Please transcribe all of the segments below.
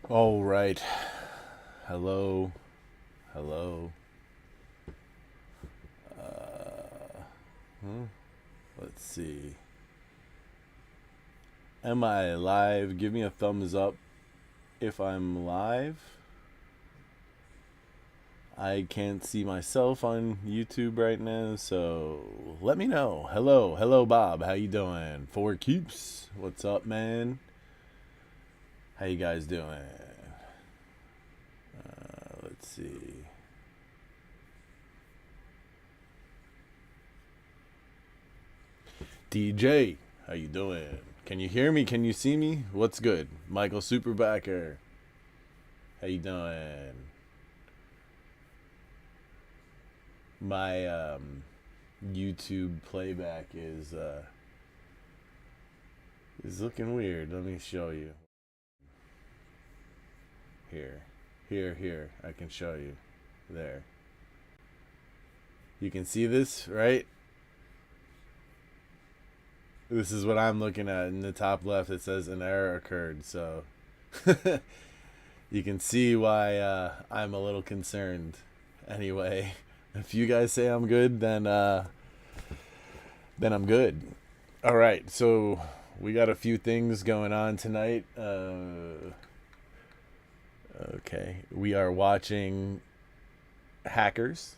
All right. Hello. Hello. Let's see. Am I live? Give me a thumbs up if I'm live. I can't see myself on YouTube right now, so let me know. Hello. Hello, Bob. How you doing? Four Keeps. What's up, man? How you guys doing? Let's see. DJ, how you doing? Can you hear me? Can you see me? What's good? Michael Superbacker, how you doing? My YouTube playback is looking weird. Let me show you. Here. I can show you. There. You can see this, right? This is what I'm looking at in the top left. It says an error occurred, so you can see why I'm a little concerned. Anyway, if you guys say I'm good, then I'm good. All right, so we got a few things going on tonight. Okay, we are watching Hackers.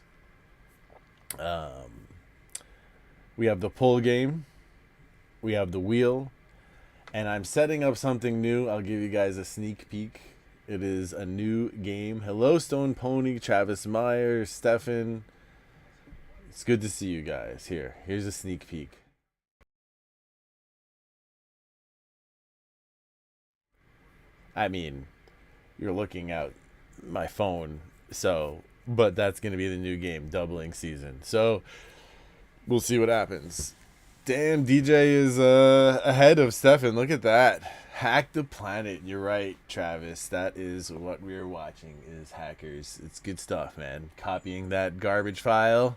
We have the pull game. We have the wheel. And I'm setting up something new. I'll give you guys a sneak peek. It is a new game. Hello, Stone Pony, Travis Meyer, Stefan. It's good to see you guys. Here's a sneak peek. I mean, you're looking at my phone, so, but that's going to be the new game, doubling season. So, we'll see what happens. Damn, DJ is ahead of Stefan. Look at that. Hack the Planet. You're right, Travis. That is what we're watching is Hackers. It's good stuff, man. Copying that garbage file.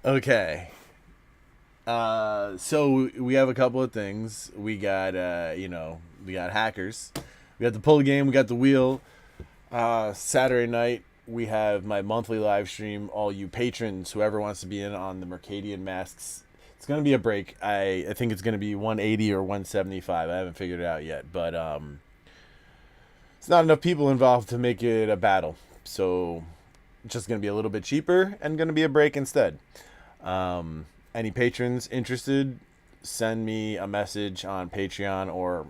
Okay. So we have a couple of things. We got we got Hackers. We got the pull game, we got the wheel. Saturday night we have my monthly live stream. All you patrons, whoever wants to be in on the Mercadian Masks, it's gonna be a break. I think it's gonna be 180 or 175. I haven't figured it out yet, but it's not enough people involved to make it a battle. So it's just gonna be a little bit cheaper and gonna be a break instead. Any patrons interested, send me a message on Patreon or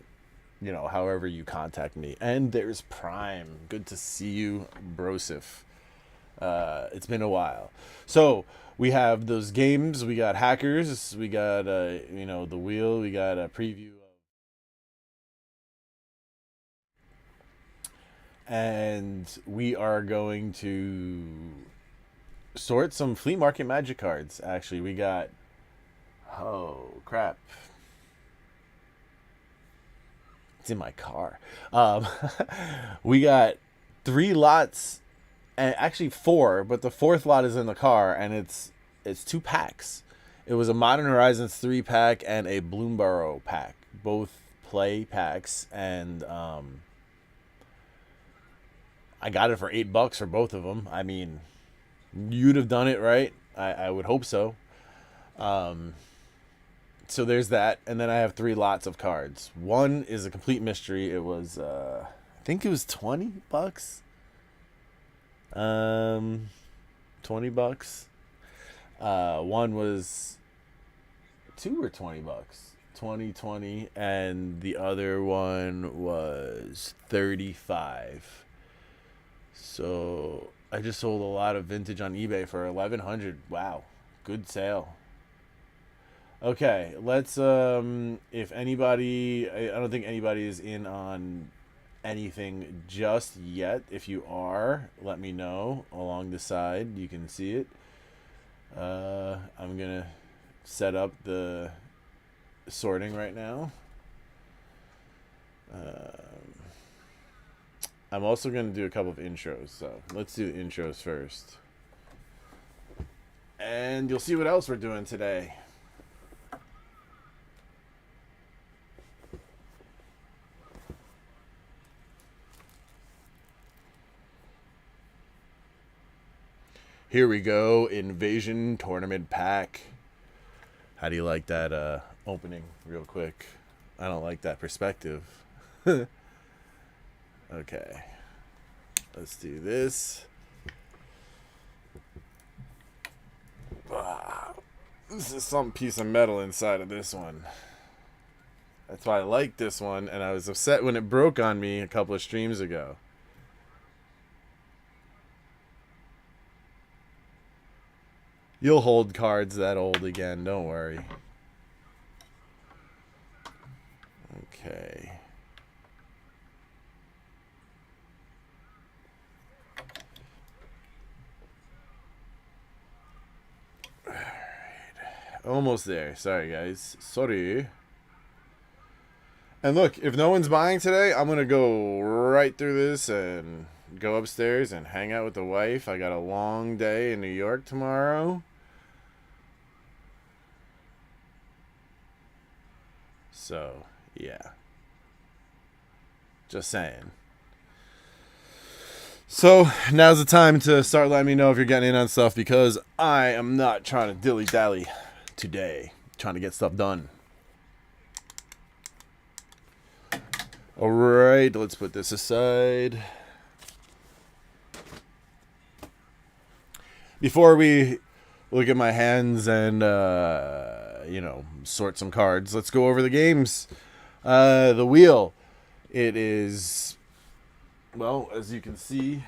however you contact me. And there's Prime. Good to see you, Brosif. It's been a while. So we have those games. We got Hackers. We got the wheel. We got a preview of, and we are going to sort some flea market magic cards. Actually, we got, oh crap, it's in my car. We got 3 lots, and actually 4, but the 4th lot is in the car, and it's 2 packs. It was a Modern Horizons 3 pack and a Bloomborough pack, both play packs, and I got it for $8 for both of them. I mean, you'd have done it, right? I would hope so. So there's that, and then I have 3 lots of cards. One is a complete mystery. It was I think it was $20. $20. One was 2 or $20. 20, and the other one was 35. So I just sold a lot of vintage on eBay for 1,100. Wow, good sale. Okay, let's if anybody, I don't think anybody is in on anything just yet. If you are, let me know along the side. You can see it. I'm gonna set up the sorting right now. I'm also gonna do a couple of intros, so let's do the intros first. And you'll see what else we're doing today. Here we go. Invasion Tournament Pack. How do you like that opening real quick? I don't like that perspective. Okay. Let's do this. Wow. This is some piece of metal inside of this one. That's why I like this one, and I was upset when it broke on me a couple of streams ago. You'll hold cards that old again, don't worry. Okay. Alright. Almost there. Sorry, guys. Sorry. And look, if no one's buying today, I'm going to go right through this and go upstairs and hang out with the wife. I got a long day in New York tomorrow. So, yeah. Just saying. So, now's the time to start letting me know if you're getting in on stuff, because I am not trying to dilly-dally today. Trying to get stuff done. Alright, let's put this aside. Before we look at my hands and, sort some cards, let's go over the games. The wheel. It is, well, as you can see,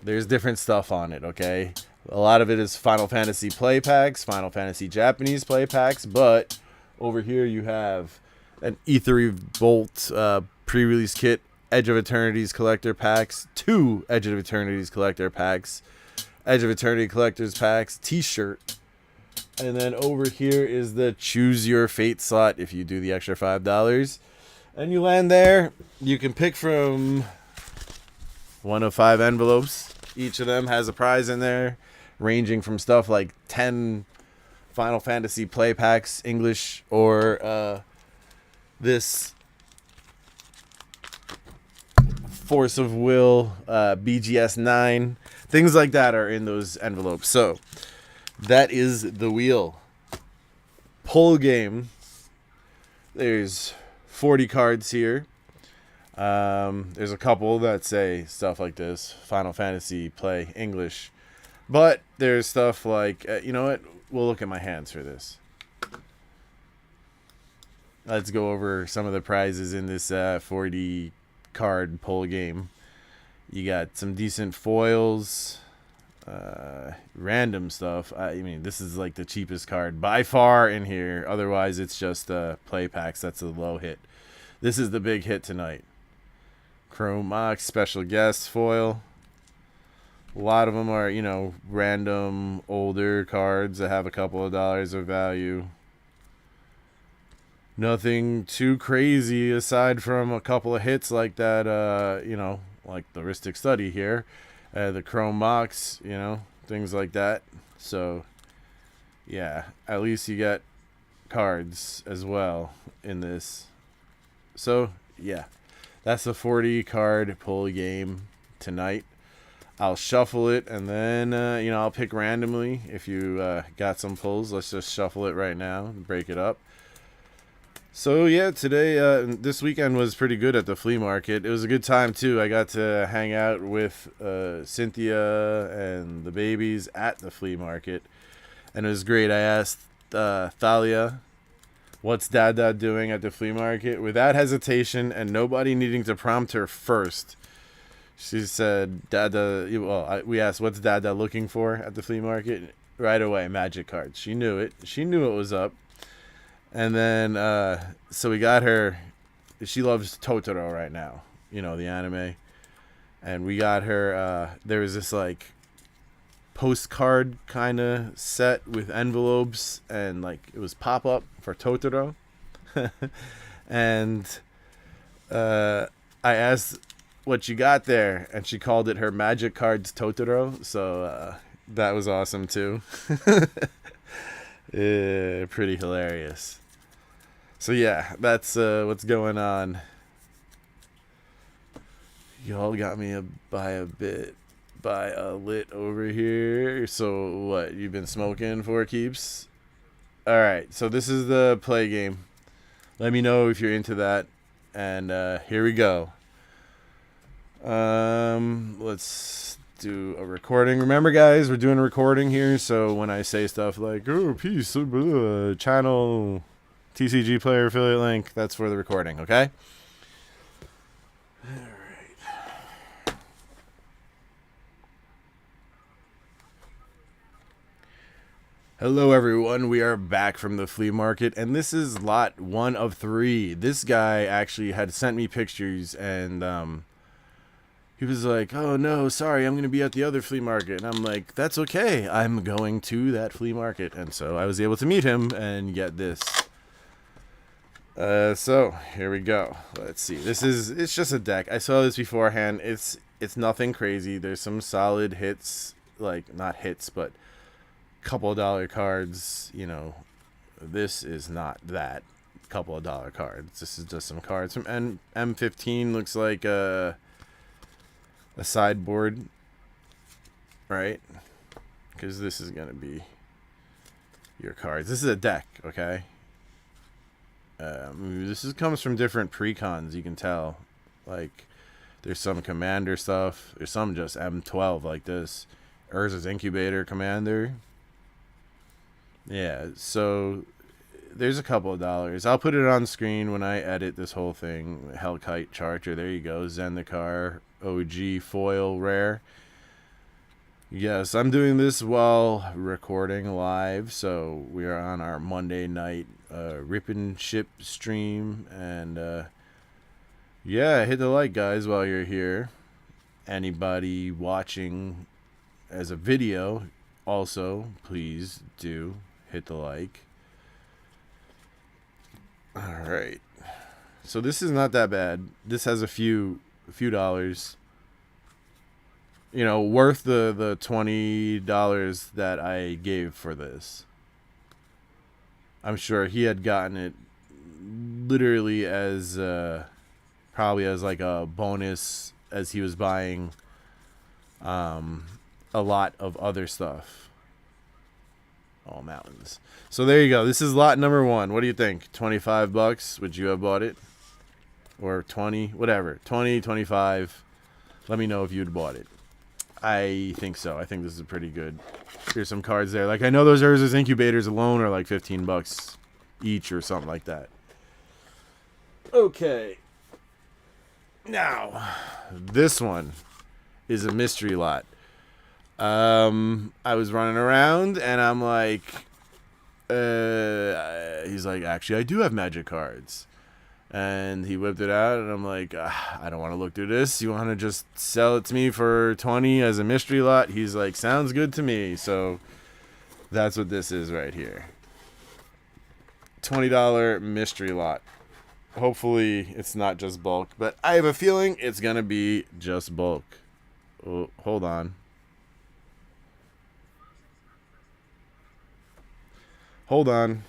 there's different stuff on it, okay? A lot of it is Final Fantasy play packs, Final Fantasy Japanese play packs, but over here you have an Aetherbolt pre-release kit, Edge of Eternities collector packs, 2 Edge of Eternities collector packs, Edge of Eternity collectors packs, t-shirt, and then over here is the Choose Your Fate slot if you do the extra $5. And you land there, you can pick from 1 of 5 envelopes. Each of them has a prize in there, ranging from stuff like 10 Final Fantasy play packs, English, or this Force of Will, BGS 9. Things like that are in those envelopes. So, that is the wheel. Pull game. There's 40 cards here. There's a couple that say stuff like this. Final Fantasy play English. But there's stuff like, you know what? We'll look at my hands for this. Let's go over some of the prizes in this 40 card pull game. You got some decent foils, random stuff. I mean, this is like the cheapest card by far in here. Otherwise, it's just play packs. That's a low hit. This is the big hit tonight. Chrome Mox, special guest foil. A lot of them are, random older cards that have a couple of dollars of value. Nothing too crazy aside from a couple of hits like that, like the Ristic Study here. The Chrome Mox, things like that. So, yeah, at least you get cards as well in this. So, yeah, that's the 40 card pull game tonight. I'll shuffle it, and then, I'll pick randomly. If you got some pulls, let's just shuffle it right now and break it up. So, yeah, today, this weekend was pretty good at the flea market. It was a good time, too. I got to hang out with Cynthia and the babies at the flea market, and it was great. I asked Thalia, what's Dada doing at the flea market? Without hesitation and nobody needing to prompt her first, she said, Dada, we asked, what's Dada looking for at the flea market? Right away, magic cards. She knew it. She knew it was up. And then, so we got her, she loves Totoro right now, the anime. And we got her, there was this, postcard kind of set with envelopes, and, it was pop-up for Totoro. And I asked what you got there, and she called it her Magic Cards Totoro, so that was awesome, too. Pretty hilarious. So yeah, that's what's going on. Y'all got me by a bit. Buy a lit over here. So what? You've been smoking for keeps? All right. So this is the play game. Let me know if you're into that. And here we go. Let's do a recording. Remember, guys, we're doing a recording here. So when I say stuff like "oh, peace, channel, TCG player affiliate link," that's for the recording. Okay. Hello everyone, we are back from the flea market, and this is lot 1 of 3. This guy actually had sent me pictures, and he was like, oh no, sorry, I'm going to be at the other flea market. And I'm like, that's okay, I'm going to that flea market. And so I was able to meet him and get this. So here we go. Let's see. It's just a deck. I saw this beforehand. It's nothing crazy. There's some solid hits, like not hits, but couple of dollar cards. You know, this is not that couple of dollar cards. This is just some cards from M15. Looks like a sideboard, right? Because this is gonna be your cards. This is a deck, okay? Comes from different precons. You can tell, like, there's some commander stuff. There's some just M12 like this. Urza's Incubator Commander. Yeah, so there's a couple of dollars. I'll put it on screen when I edit this whole thing. Hellkite Charger, there you go. Zendikar OG foil rare. Yes, I'm doing this while recording live, so we are on our Monday night rip and ship stream. And yeah, hit the like, guys, while you're here. Anybody watching as a video, also, please do hit the like. Alright. So this is not that bad. This has a few dollars. You know, worth the $20 that I gave for this. I'm sure he had gotten it literally as probably as like a bonus as he was buying a lot of other stuff. All mountains. So there you go. This is lot number 1. What do you think? $25? Would you have bought it? Or 20? Whatever. 20, 25. Let me know if you'd bought it. I think so. I think this is pretty good. Here's some cards there. Like, I know those Urza's Incubators alone are like $15 each or something like that. Okay. Now, this one is a mystery lot. I was running around and I'm like, he's like, actually, I do have magic cards. And he whipped it out and I'm like, I don't want to look through this. You want to just sell it to me for 20 as a mystery lot? He's like, sounds good to me. So that's what this is right here. $20 mystery lot. Hopefully it's not just bulk, but I have a feeling it's going to be just bulk. Oh, hold on. Hold on.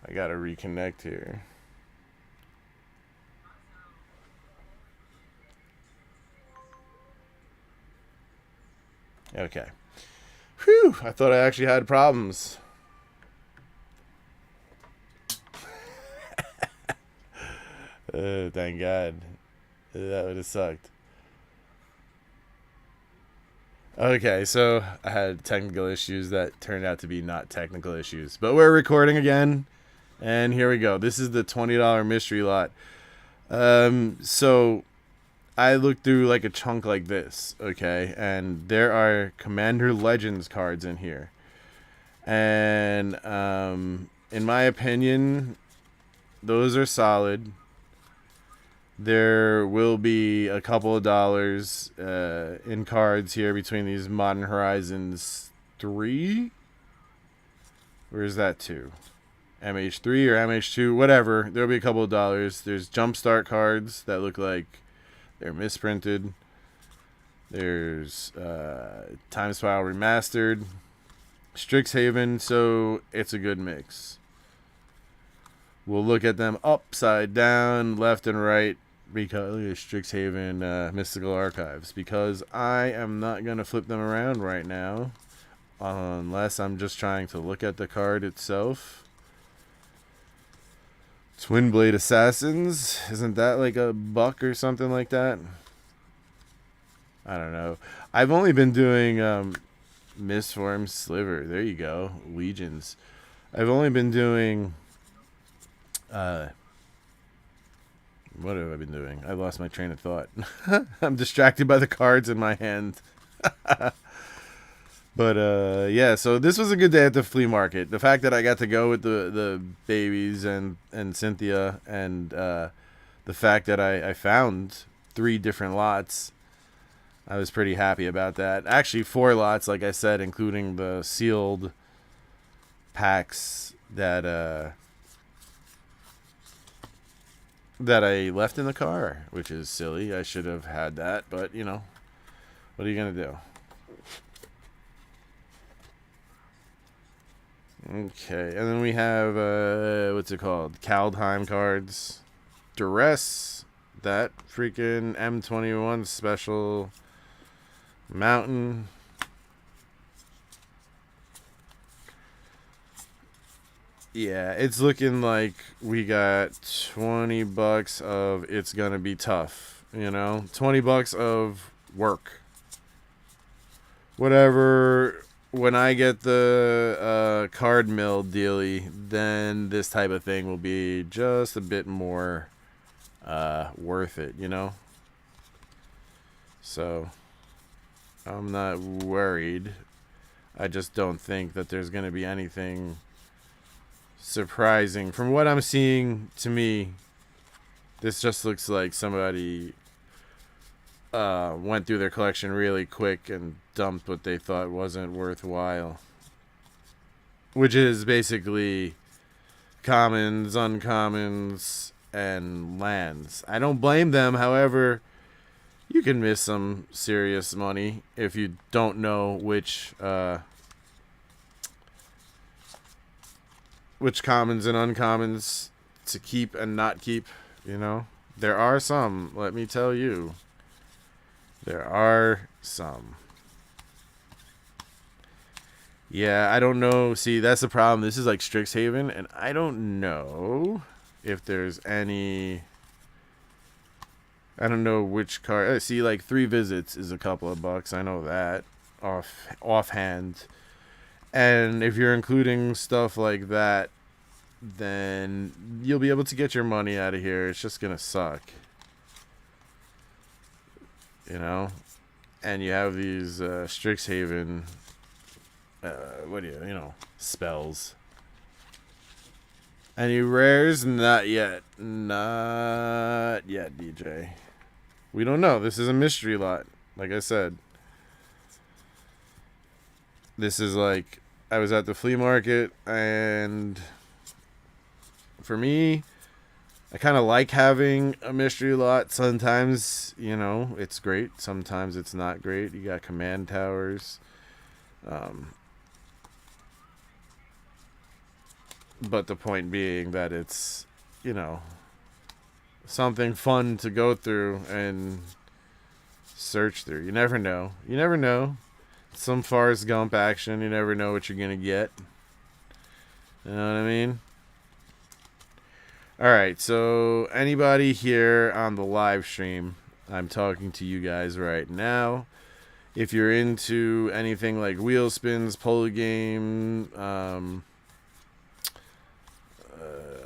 I gotta reconnect here. Okay. Whew, I thought I actually had problems. Thank God. That would have sucked. Okay, so I had technical issues that turned out to be not technical issues. But we're recording again, and here we go. This is the $20 mystery lot. So I looked through like a chunk like this, okay? And there are Commander Legends cards in here. And in my opinion, those are solid. There will be a couple of dollars in cards here between these Modern Horizons 3. Where is that 2? MH3 or MH2, whatever. There'll be a couple of dollars. There's Jumpstart cards that look like they're misprinted. There's Time Spiral Remastered. Strixhaven, so it's a good mix. We'll look at them upside down, left and right, because look at Strixhaven Mystical Archives, because I am not going to flip them around right now unless I'm just trying to look at the card itself. Twin Blade Assassins, isn't that like a buck or something like that? I don't know. I've only been doing Mistform Sliver. There you go. Legions. I've only been doing what have I been doing? I lost my train of thought. I'm distracted by the cards in my hand. But yeah, so this was a good day at the flea market. The fact that I got to go with the babies and Cynthia, and the fact that I found 3 different lots, I was pretty happy about that. Actually, 4 lots, like I said, including the sealed packs that I left in the car, which is silly. I should have had that, but you know, what are you gonna do? Okay, and then we have what's it called? Kaldheim cards, Duress, that freaking M21 special mountain. Yeah, it's looking like we got $20 of it's gonna be tough, you know, $20 of work. Whatever. When I get the card mill dealy, then this type of thing will be just a bit more worth it, you know? So, I'm not worried. I just don't think that there's going to be anything surprising. From what I'm seeing, to me, this just looks like somebody went through their collection really quick and dumped what they thought wasn't worthwhile, which is basically commons, uncommons, and lands. I don't blame them. However, you can miss some serious money if you don't know which commons and uncommons to keep and not keep. You know, there are some, let me tell you. There are some. Yeah, I don't know. See, that's the problem. This is like Strixhaven, and I don't know if there's any... I don't know which card... See, like 3 visits is a couple of bucks. I know that offhand. And if you're including stuff like that, then you'll be able to get your money out of here. It's just going to suck. You know, and you have these Strixhaven, what do you know, spells. Any rares? Not yet. Not yet, DJ. We don't know. This is a mystery lot, like I said. This is like, I was at the flea market, and for me, I kind of like having a mystery lot. Sometimes, you know, it's great. Sometimes it's not great. You got command towers. But the point being that it's, you know, something fun to go through and search through. You never know. You never know. Some Forrest Gump action. You never know what you're going to get. You know what I mean? Alright, so anybody here on the live stream, I'm talking to you guys right now. If you're into anything like wheel spins, polo game,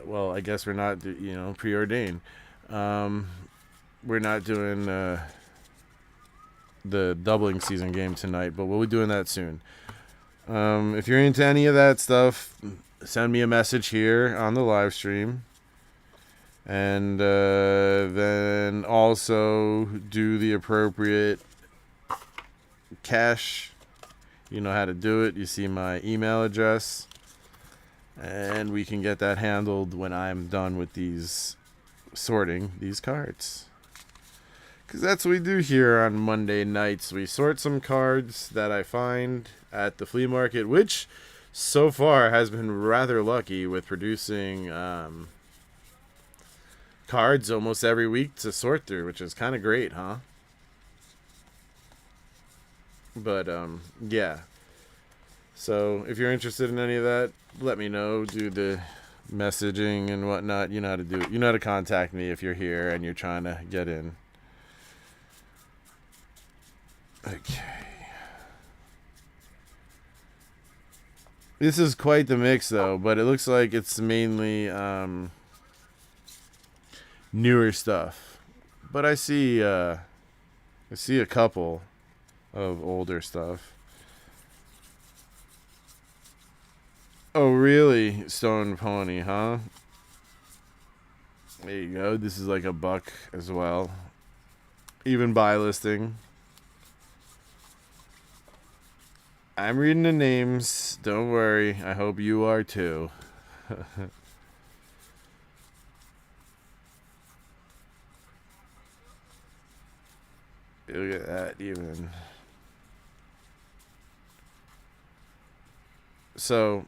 well, I guess we're not, you know, preordained. We're not doing the doubling season game tonight, but we'll be doing that soon. If you're into any of that stuff, send me a message here on the live stream. And then also do the appropriate cash. You know how to do it. You see my email address. And we can get that handled when I'm done with sorting these cards. Because that's what we do here on Monday nights. We sort some cards that I find at the flea market, which so far has been rather lucky with producing cards almost every week to sort through, which is kind of great, huh? But yeah. So if you're interested in any of that, let me know. Do the messaging and whatnot. You know how to do it. You know how to contact me if you're here and you're trying to get in. Okay. This is quite the mix, though, but it looks like it's mainly newer stuff. But I see a couple of older stuff. Oh, really? Stone Pony, huh? There you go. This is like a buck as well. Even buy listing. I'm reading the names. Don't worry. I hope you are too. Look at that, even. So,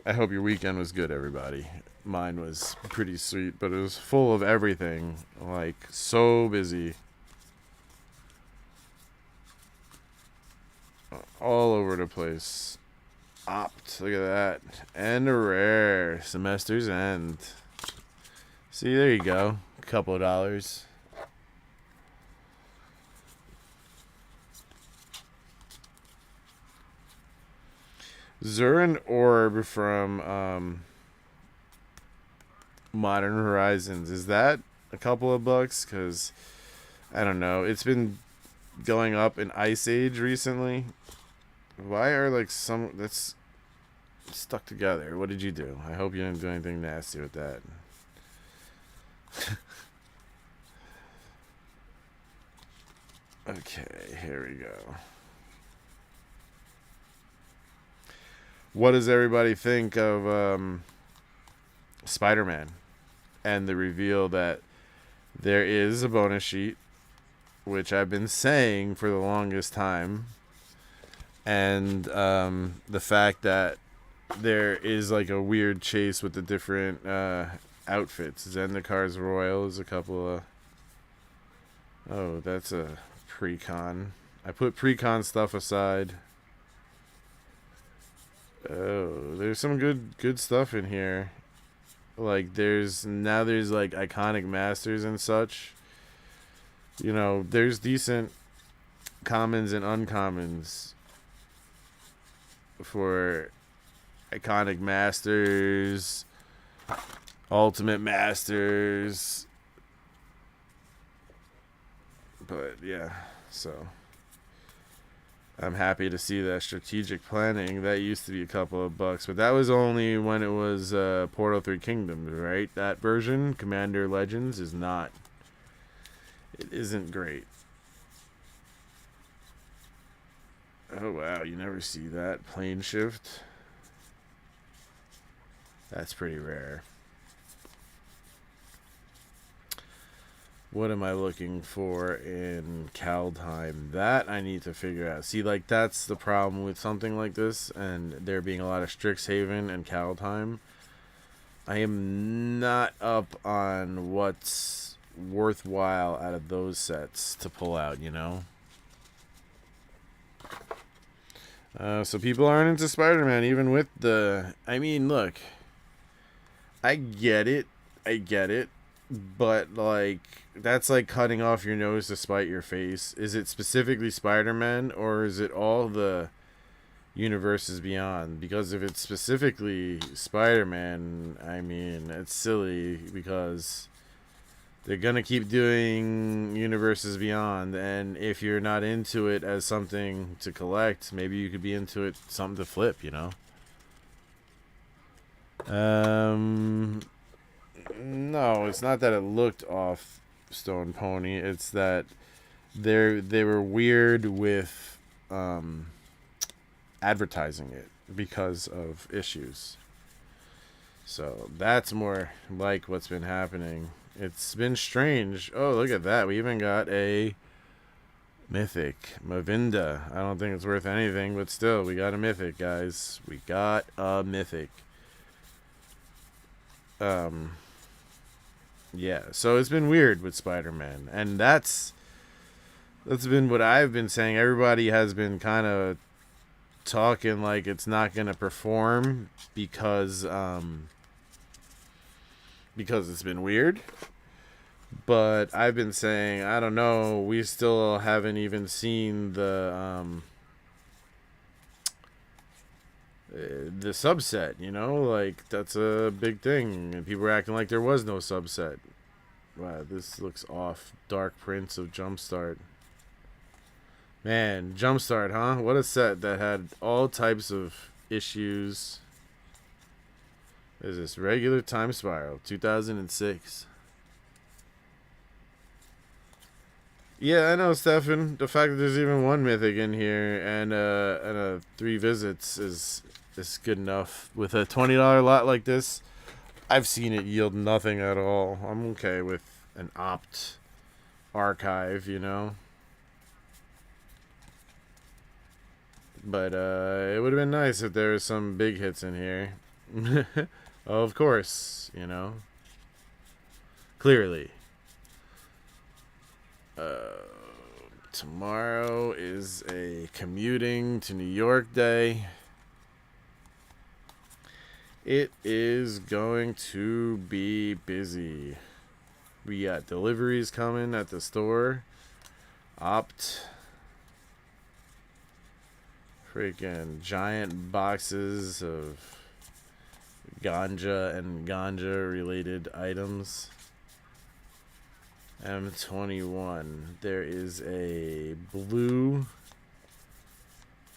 I hope your weekend was good, everybody. Mine was pretty sweet, but it was full of everything. Like, so busy. All over the place. Opt. Look at that. And a rare. Semester's end. See, there you go. A couple of dollars. Zurin Orb from Modern Horizons. Is that a couple of bucks? Because, I don't know. It's been going up in Ice Age recently. Why are like some that's stuck together? What did you do? I hope you didn't do anything nasty with that. Okay, here we go. What does everybody think of Spider-Man and the reveal that there is a bonus sheet, which I've been saying for the longest time, and the fact that there is like a weird chase with the different outfits. Zendikar's Royal is a couple of... Oh, that's a pre-con. I put pre-con stuff aside. Oh, there's some good stuff in here. Like there's like iconic masters and such. You know, there's decent commons and uncommons for iconic masters, ultimate masters. But yeah, so I'm happy to see that strategic planning. That used to be a couple of bucks, but that was only when it was Portal 3 Kingdoms, right? That version, Commander Legends, is not. It isn't great. Oh wow, you never see that. Plane shift. That's pretty rare. What am I looking for in Kaldheim? That I need to figure out. See, like, that's the problem with something like this, and there being a lot of Strixhaven and Kaldheim. I am not up on what's worthwhile out of those sets to pull out, you know? So people aren't into Spider-Man, even with the... I mean, look. I get it. But, like, that's like cutting off your nose to spite your face. Is it specifically Spider-Man, or is it all the universes beyond? Because if it's specifically Spider-Man, I mean, it's silly because they're going to keep doing universes beyond. And if you're not into it as something to collect, maybe you could be into it something to flip, you know? No, it's not that it looked off Stone Pony. It's that they were weird with advertising it because of issues. So that's more like what's been happening. It's been strange. Oh, look at that. We even got a mythic. Mavinda. I don't think it's worth anything, but still, we got a mythic, guys. We got a mythic. Yeah, so it's been weird with Spider-Man, and that's been what I've been saying. Everybody has been kind of talking like it's not gonna perform because it's been weird. But I've been saying, I don't know, we still haven't even seen the subset, you know? Like, that's a big thing. And people are acting like there was no subset. Wow, this looks off. Dark Prince of Jumpstart. Man, Jumpstart, huh? What a set that had all types of issues. Is this regular Time Spiral, 2006. Yeah, I know, Stefan. The fact that there's even one mythic in here and a 3 visits is good enough. With a $20 lot like this, I've seen it yield nothing at all. I'm okay with an opt archive, you know. But it would have been nice if there was some big hits in here. Of course, you know. Clearly. Tomorrow is a commuting to New York day. It is going to be busy. We got deliveries coming at the store. Opt. Freaking giant boxes of ganja and ganja related items. M21. There is a blue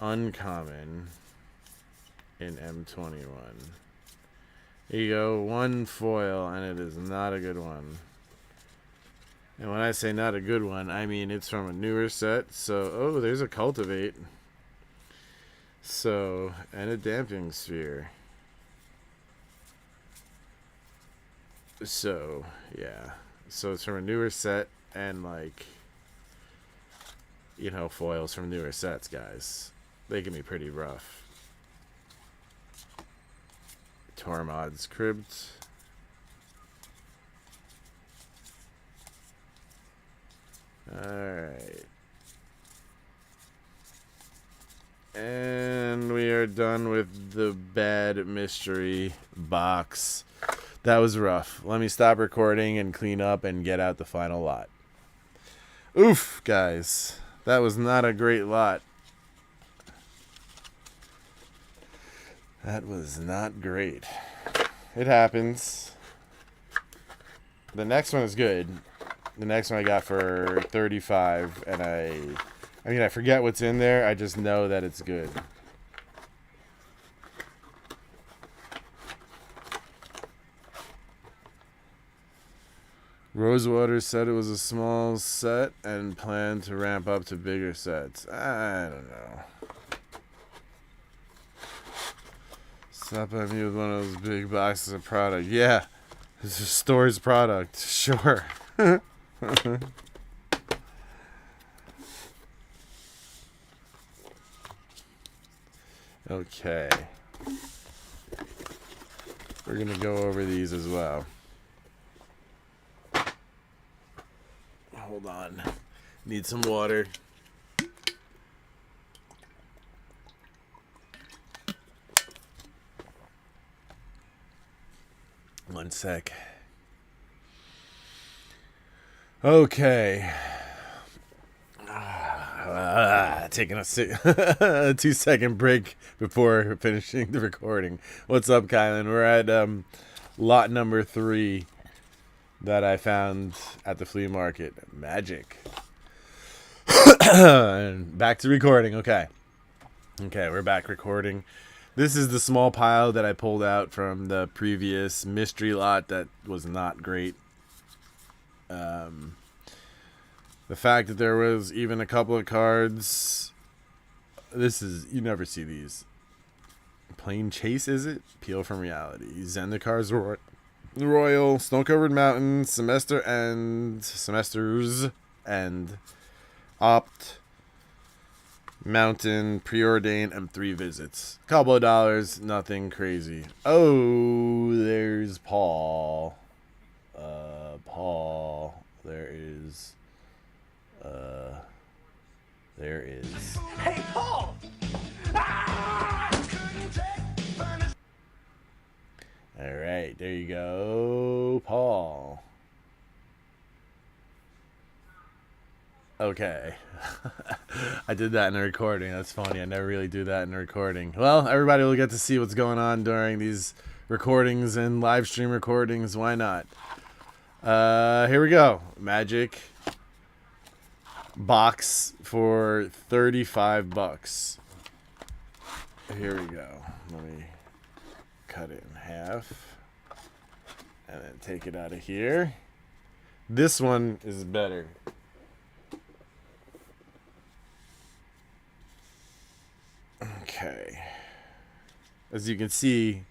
uncommon in M21. Here you go. One foil, and it is not a good one. And when I say not a good one, I mean it's from a newer set. So, oh, there's a cultivate. So, and a damping sphere. So, yeah. So it's from a newer set, and like, you know, foils from newer sets, guys. They can be pretty rough. Tormod's Crypt. Alright. And we are done with the bad mystery box. That was rough. Let me stop recording and clean up and get out the final lot. Oof, guys. That was not a great lot. That was not great. It happens. The next one is good. The next one I got for 35, and I mean, I forget what's in there. I just know that it's good. Rosewater said it was a small set and planned to ramp up to bigger sets. I don't know. Stop at me with one of those big boxes of product. Yeah, this is store's product. Sure. Okay. We're going to go over these as well. Hold on. Need some water. One sec. Okay. Taking a 2-second break before finishing the recording. What's up, Kylan? We're at lot number 3 that I found at the flea market. Magic. And back to recording. Okay, we're back recording. This is the small pile that I pulled out from the previous mystery lot that was not great. The fact that there was even a couple of cards. This is, you never see these. Plain Chase, is it? Peel from Reality. Zendikar Royal, Snow-Covered Mountains, Semesters, and Opt, Mountain, Preordain, and 3 visits. Couple of dollars, nothing crazy. Oh, there's Paul. Paul. There is. There is. Hey, Paul! All right, there you go, Paul. Okay. I did that in a recording. That's funny. I never really do that in a recording. Well, everybody will get to see what's going on during these recordings and live stream recordings. Why not? Here we go. Magic box for $35. Here we go. Let me cut it in half and then take it out of here. This one is better. Okay. As you can see,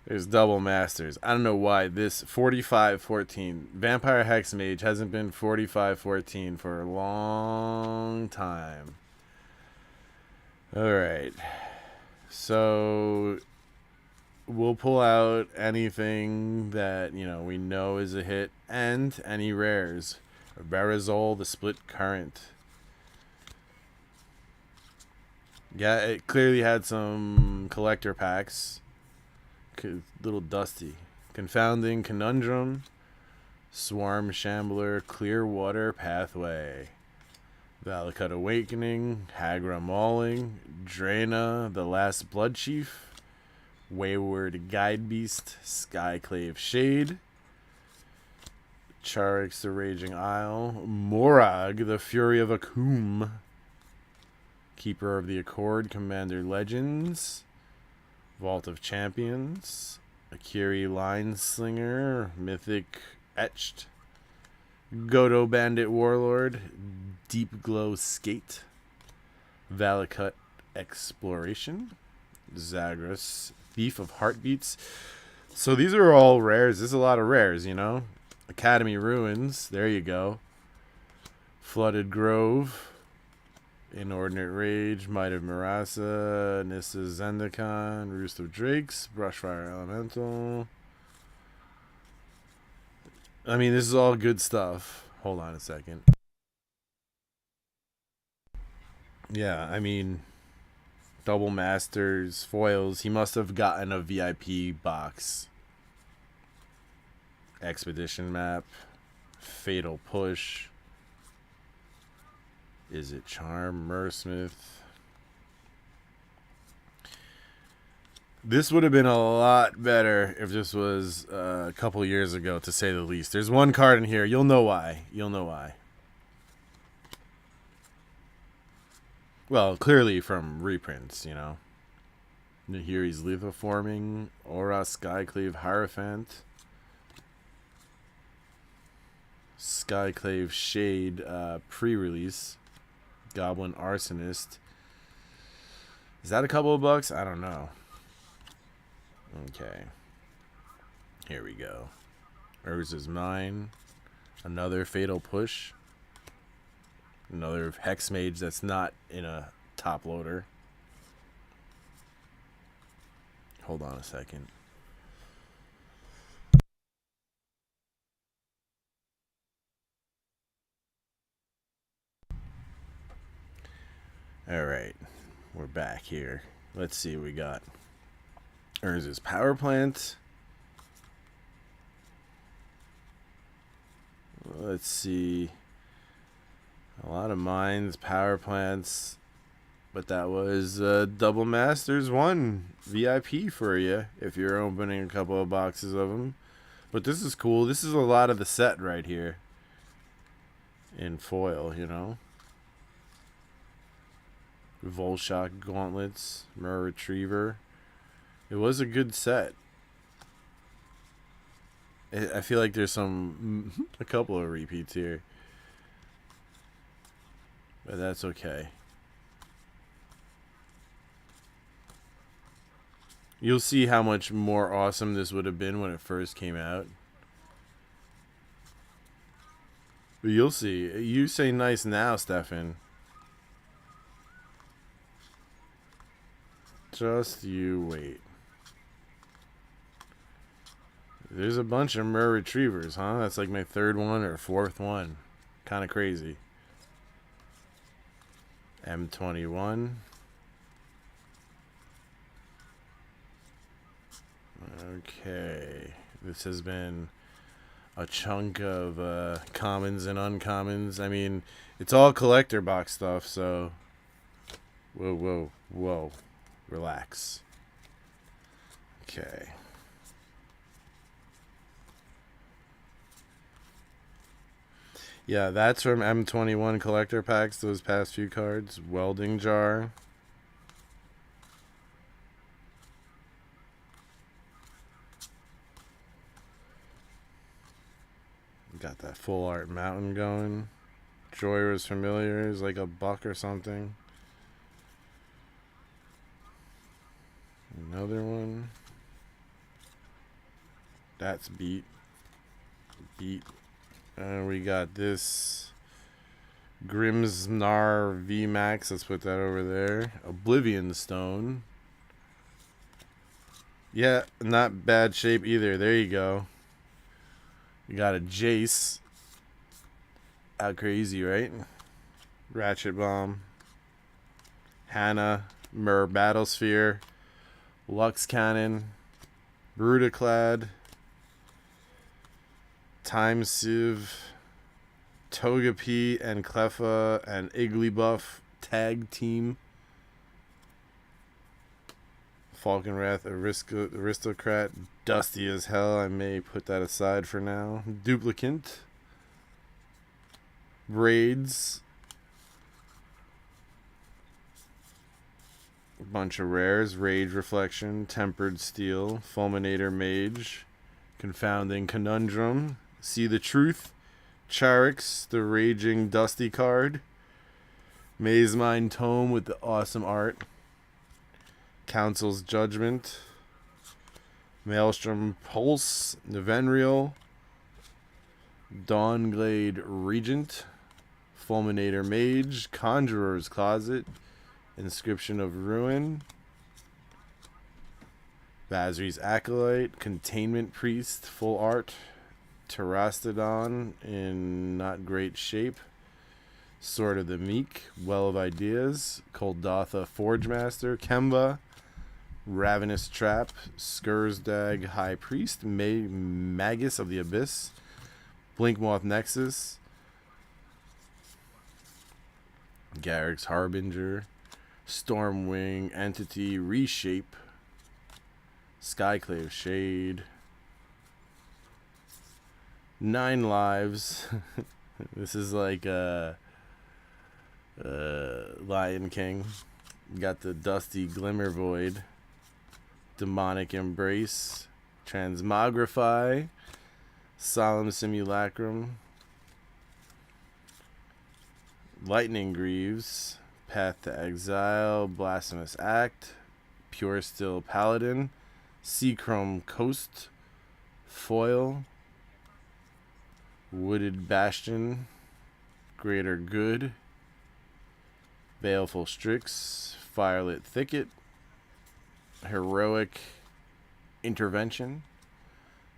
there's double masters. I don't know why this 45-14 Vampire Hex Mage hasn't been 45-14 for a long time. All right. So we'll pull out anything that, you know, we know is a hit and any rares. Barazol, the Split Current. Yeah, it clearly had some collector packs. Little dusty. Confounding Conundrum, Swarm Shambler, Clearwater Pathway, Valakut Awakening, Hagra Mauling, Draina, The Last Blood Chief, Wayward Guide Beast, Skyclave Shade, Charix the Raging Isle, Morag, the Fury of Akum, Keeper of the Accord, Commander Legends, Vault of Champions, Akiri Lineslinger, Mythic Etched, Godo Bandit Warlord, Deep Glow Skate, Valakut Exploration, Zagras, Thief of Heartbeats. So these are all rares. There's a lot of rares, you know. Academy Ruins, there you go. Flooded Grove, Inordinate Rage, Might of Marasa, Nissa Zendikon, Roost of Drakes, Brushfire Elemental. I mean, this is all good stuff. Hold on a second. Yeah, I mean, double masters, foils. He must have gotten a VIP box. Expedition map, Fatal Push. Is it Charm, Mursmith? This would have been a lot better if this was a couple years ago, to say the least. There's one card in here. You'll know why. You'll know why. Well, clearly from reprints, you know. Nahiri's Lethal Forming, Aura Skyclave Hierophant, Skyclave Shade pre-release. Goblin Arsonist. Is that a couple of bucks? I don't know. Okay. Here we go. Urza's is mine. Another Fatal Push. Another Hex Mage that's not in a top loader. Hold on a second. Alright, we're back here. Let's see what we got. Urza's Power Plant. Let's see. A lot of mines, power plants. But that was Double Masters 1 VIP for you if you're opening a couple of boxes of them. But this is cool. This is a lot of the set right here. In foil, you know. Volshock Gauntlets, Mer Retriever. It was a good set. I feel like there's a couple of repeats here. But that's okay. You'll see how much more awesome this would have been when it first came out. But you'll see. You say nice now, Stefan. Just you wait. There's a bunch of Mer Retrievers, huh? That's like my third one or fourth one. Kind of crazy. M21. Okay. This has been a chunk of commons and uncommons. I mean, it's all collector box stuff, so... Whoa, whoa, whoa. Relax. Okay. Yeah, that's from M21 collector packs, those past few cards. Welding jar. Got that full art mountain going. Joyra's Familiars, like a buck or something. Another one. That's beat. Beat. And we got this Grimsnar VMAX. Let's put that over there. Oblivion Stone. Yeah, not bad shape either. There you go. You got a Jace. How crazy, right? Ratchet Bomb. Hannah. Mer Battlesphere. Lux Cannon. Brutaclad. Time Sieve. Togepi and Cleffa and Igglybuff tag team. Falconwrath Aristocrat. Dusty as hell. I may put that aside for now. Duplicant. Braids. A bunch of rares. Rage Reflection. Tempered Steel. Fulminator Mage. Confounding Conundrum. See the Truth. Charix, the Raging Dusty card. Maze Mind Tome with the awesome art. Council's Judgment. Maelstrom Pulse. Nevenriel. Dawnglade Regent. Fulminator Mage. Conjurer's Closet. Inscription of Ruin. Basri's Acolyte. Containment Priest. Full art. Terastodon in not great shape. Sword of the Meek. Well of Ideas. Koldatha Forgemaster. Kemba. Ravenous Trap. Skursdag High Priest. Magus of the Abyss. Blinkmoth Nexus. Garrick's Harbinger. Stormwing Entity Reshape. Skyclave Shade. 9 lives. This is like Lion King. Got the Dusty Glimmer Void. Demonic Embrace. Transmogrify. Solemn Simulacrum. Lightning Greaves. Path to Exile. Blasphemous Act. Pure Still Paladin. Seachrome Coast. Foil. Wooded Bastion. Greater Good. Baleful Strix. Firelit Thicket. Heroic Intervention.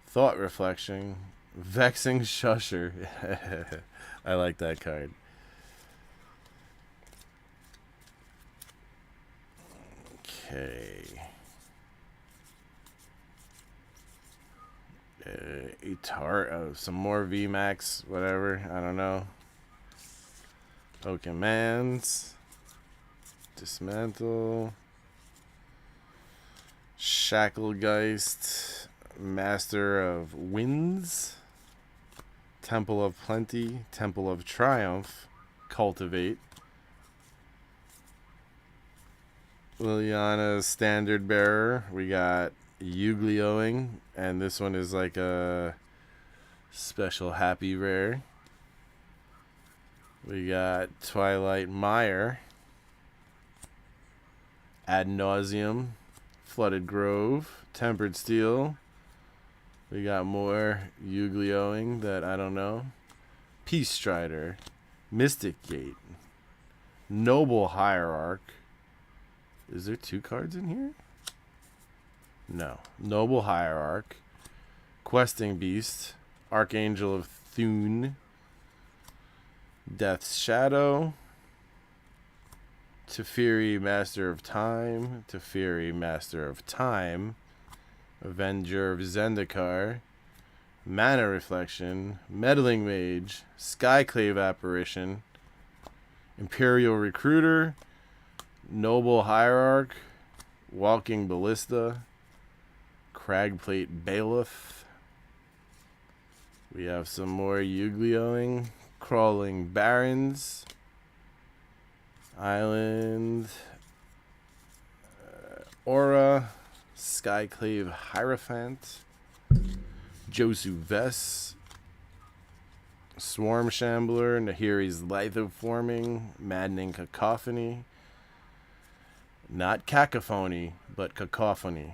Thought Reflection. Vexing Shusher. I like that card. Okay. Some more VMAX, whatever. I don't know. Commands. Dismantle. Shacklegeist. Master of Winds. Temple of Plenty. Temple of Triumph. Cultivate. Liliana's Standard Bearer. We got Yu-Gi-Ohing, and this one is like a special happy rare. We got Twilight Mire. Ad Nauseum. Flooded Grove. Tempered Steel. We got more Yu-Gi-Ohing that I don't know. Peace Strider. Mystic Gate. Noble Hierarch. Is there 2 cards in here? No. Noble Hierarch. Questing Beast, Archangel of Thune, Death's Shadow, Teferi, Master of Time, Teferi, Master of Time, Avenger of Zendikar, Mana Reflection, Meddling Mage, Skyclave Apparition, Imperial Recruiter, Noble Hierarch, Walking Ballista, Cragplate Bailiff. We have some more Yu-Gi-Ohing, Crawling Barrens, Island, Aura, Skyclave Hierophant, Josu Vess, Swarm Shambler, Nahiri's Lithoforming, Maddening Cacophony, not Cacophony, but Cacophony,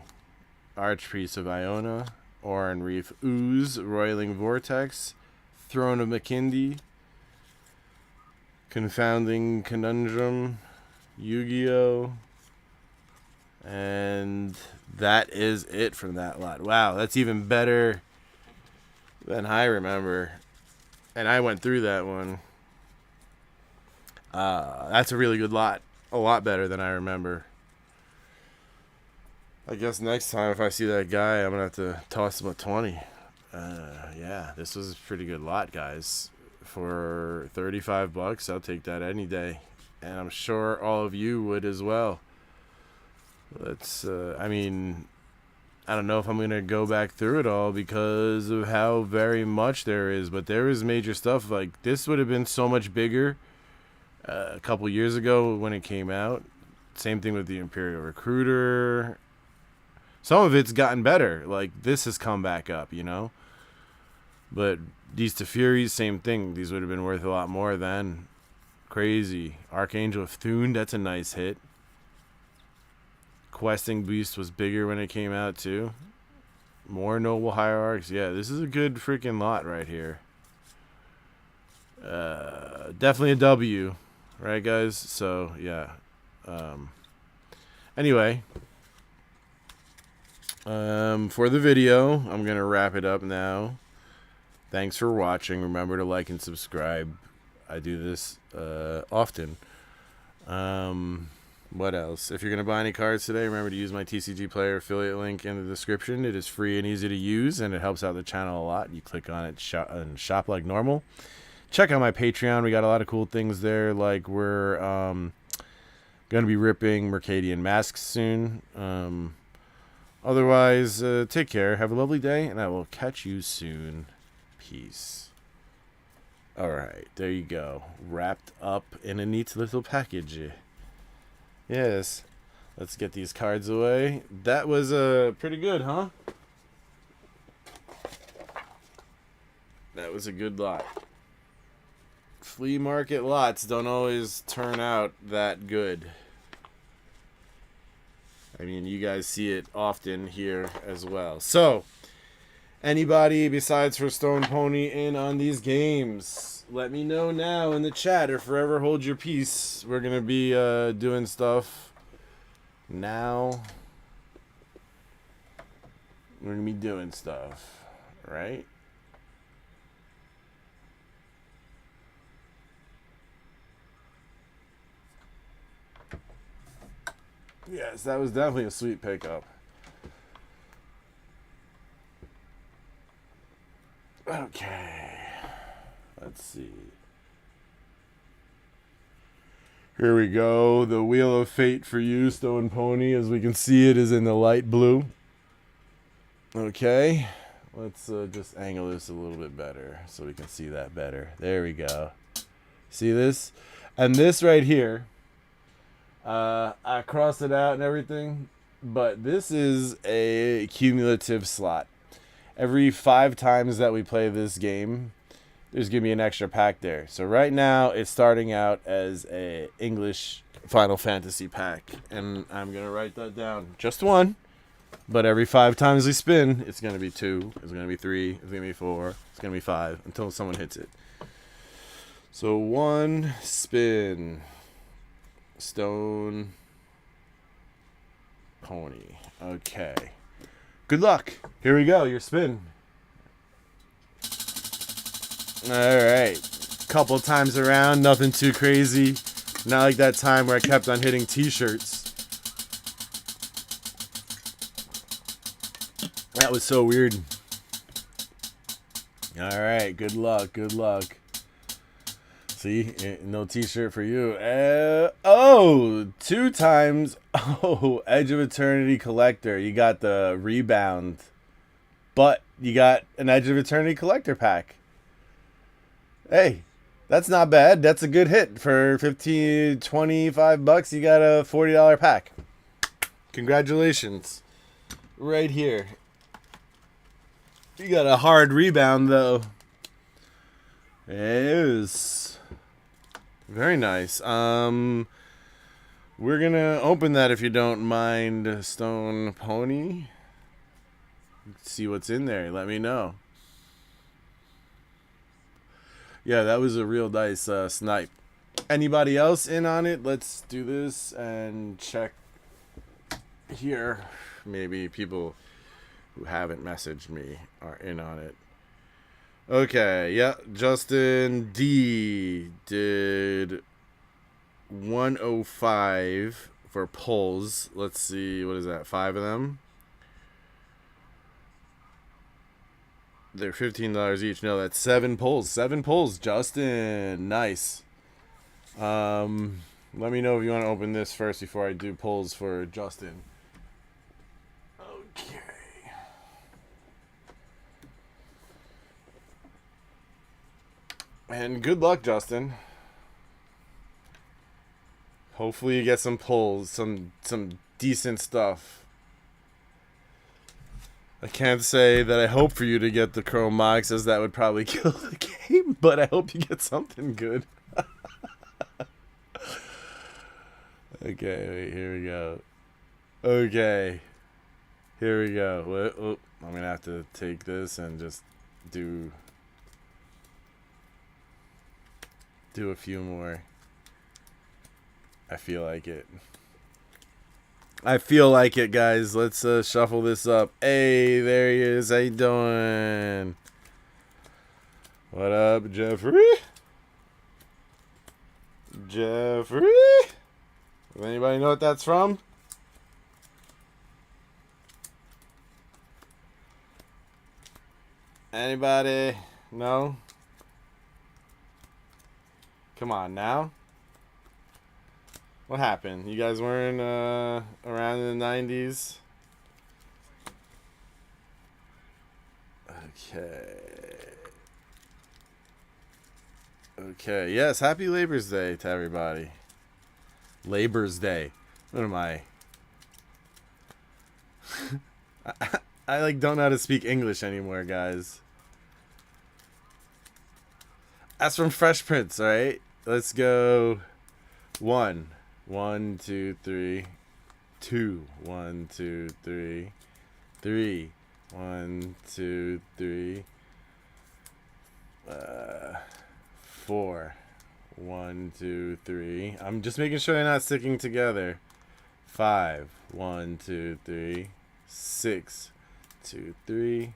Archpriest of Iona, Oran Reef Ooze, Roiling Vortex, Throne of Makindi, Confounding Conundrum, Yu-Gi-Oh! And that is it from that lot. Wow, that's even better than I remember. And I went through that one. That's a really good lot. A lot better than I remember. I guess next time if I see that guy, I'm going to have to toss him a 20. Yeah, this was a pretty good lot, guys. For 35 bucks, I'll take that any day. And I'm sure all of you would as well. Let's, I mean, I don't know if I'm going to go back through it all because of how very much there is. But there is major stuff. Like, this would have been so much bigger a couple years ago when it came out. Same thing with the Imperial Recruiter. Some of it's gotten better. Like, this has come back up, you know? But these Teferis, same thing. These would have been worth a lot more then. Crazy. Archangel of Thune, that's a nice hit. Questing Beast was bigger when it came out, too. More Noble Hierarchs. Yeah, this is a good freaking lot right here. Definitely a W. Right, guys? So, yeah. Anyway. For the video, I'm going to wrap it up now. Thanks for watching. Remember to like and subscribe. I do this often. What else? If you're going to buy any cards today, remember to use my TCG Player affiliate link in the description. It is free and easy to use, and it helps out the channel a lot. You click on it and shop like normal. Check out my Patreon. We got a lot of cool things there, like we're going to be ripping Mercadian Masks soon. Otherwise, take care. Have a lovely day, and I will catch you soon. Peace. Alright, there you go. Wrapped up in a neat little package. Yes. Let's get these cards away. That was pretty good, huh? That was a good lot. Flea market lots don't always turn out that good. I mean, you guys see it often here as well. So, anybody besides for Stone Pony in on these games? Let me know now in the chat or forever hold your peace. We're going to be doing stuff now. We're going to be doing stuff, right? Yes, that was definitely a sweet pickup. Okay. Let's see. Here we go. The Wheel of Fate for you, Stone Pony. As we can see, it is in the light blue. Okay. Let's just angle this a little bit better so we can see that better. There we go. See this? And this right here, I crossed it out and everything, but this is a cumulative slot. Every 5 times that we play this game, there's going to be an extra pack there. So right now, it's starting out as a English Final Fantasy pack. And I'm going to write that down. Just 1. But every 5 times we spin, it's going to be 2. It's going to be 3. It's going to be 4. It's going to be 5 until someone hits it. So 1 spin. Stone Pony. Okay. Good luck. Here we go. Your spin. Alright. Couple times around, nothing too crazy. Not like that time where I kept on hitting t-shirts. That was so weird. Alright, good luck, good luck. See, no t-shirt for you. Oh, 2 times. Oh, Edge of Eternity Collector. You got the rebound. But you got an Edge of Eternity Collector pack. Hey, that's not bad. That's a good hit. For 15, 25 bucks, you got a $40 pack. Congratulations. Right here. You got a hard rebound, though. It is very nice. We're gonna open that if you don't mind, Stone Pony. See what's in there. Let me know. Yeah, that was a real nice snipe. Anybody else in on it? Let's do this and check here. Maybe people who haven't messaged me are in on it. Okay, yeah, Justin D did 105 for pulls. Let's see, what is that, 5 of them? They're $15 each. No, that's 7 pulls. 7 pulls, Justin. Nice. Let me know if you want to open this first before I do pulls for Justin. Okay. And good luck, Justin. Hopefully you get some pulls, some decent stuff. I can't say that I hope for you to get the Chrome Mox, as that would probably kill the game, but I hope you get something good. Okay, wait, here we go. Okay. Here we go. Oh, I'm going to have to take this and just do a few more. I feel like it. I feel like it, guys. Let's shuffle this up. Hey, there he is. How you doing? What up, Jeffrey? Jeffrey? Does anybody know what that's from? Anybody? No? Come on now. What happened? You guys weren't around in the 90s? Okay. Okay. Yes, happy Labor's Day to everybody. Labor's Day. What am I? I like don't know how to speak English anymore, guys. That's from Fresh Prince, alright? Let's go 1. 1, 2, 3. 2. 1, 2, 3. 3. 1, 2, 3. 4. 1, 2, 3. I'm just making sure they're not sticking together. 5. 1, 2, 3. 6. 2, 3.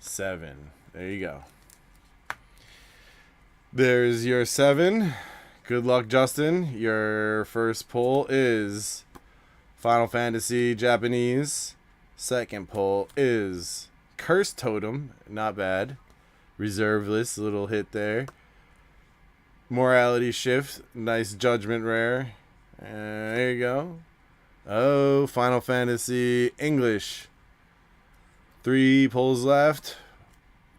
7. There you go. There's your 7. Good luck, Justin. Your first pull is Final Fantasy Japanese. Second pull is Cursed Totem. Not bad. Reserve list. Little hit there. Morality Shift. Nice Judgment Rare. There you go. Oh, Final Fantasy English. 3 pulls left.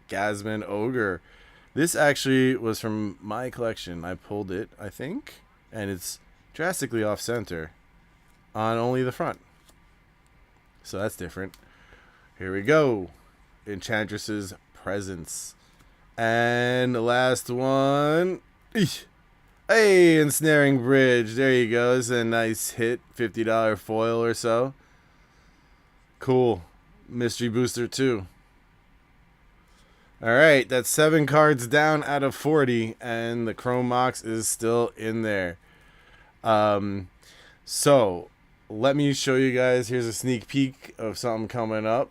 Gasman Ogre. This actually was from my collection. I pulled it, I think, and it's drastically off center on only the front. So that's different. Here we go. Enchantress's Presence. And the last one. Eesh. Hey, Ensnaring Bridge. There you go. It's a nice hit. $50 foil or so. Cool. Mystery Booster too. Alright, that's 7 cards down out of 40, and the Chrome Mox is still in there. So, let me show you guys. Here's a sneak peek of something coming up.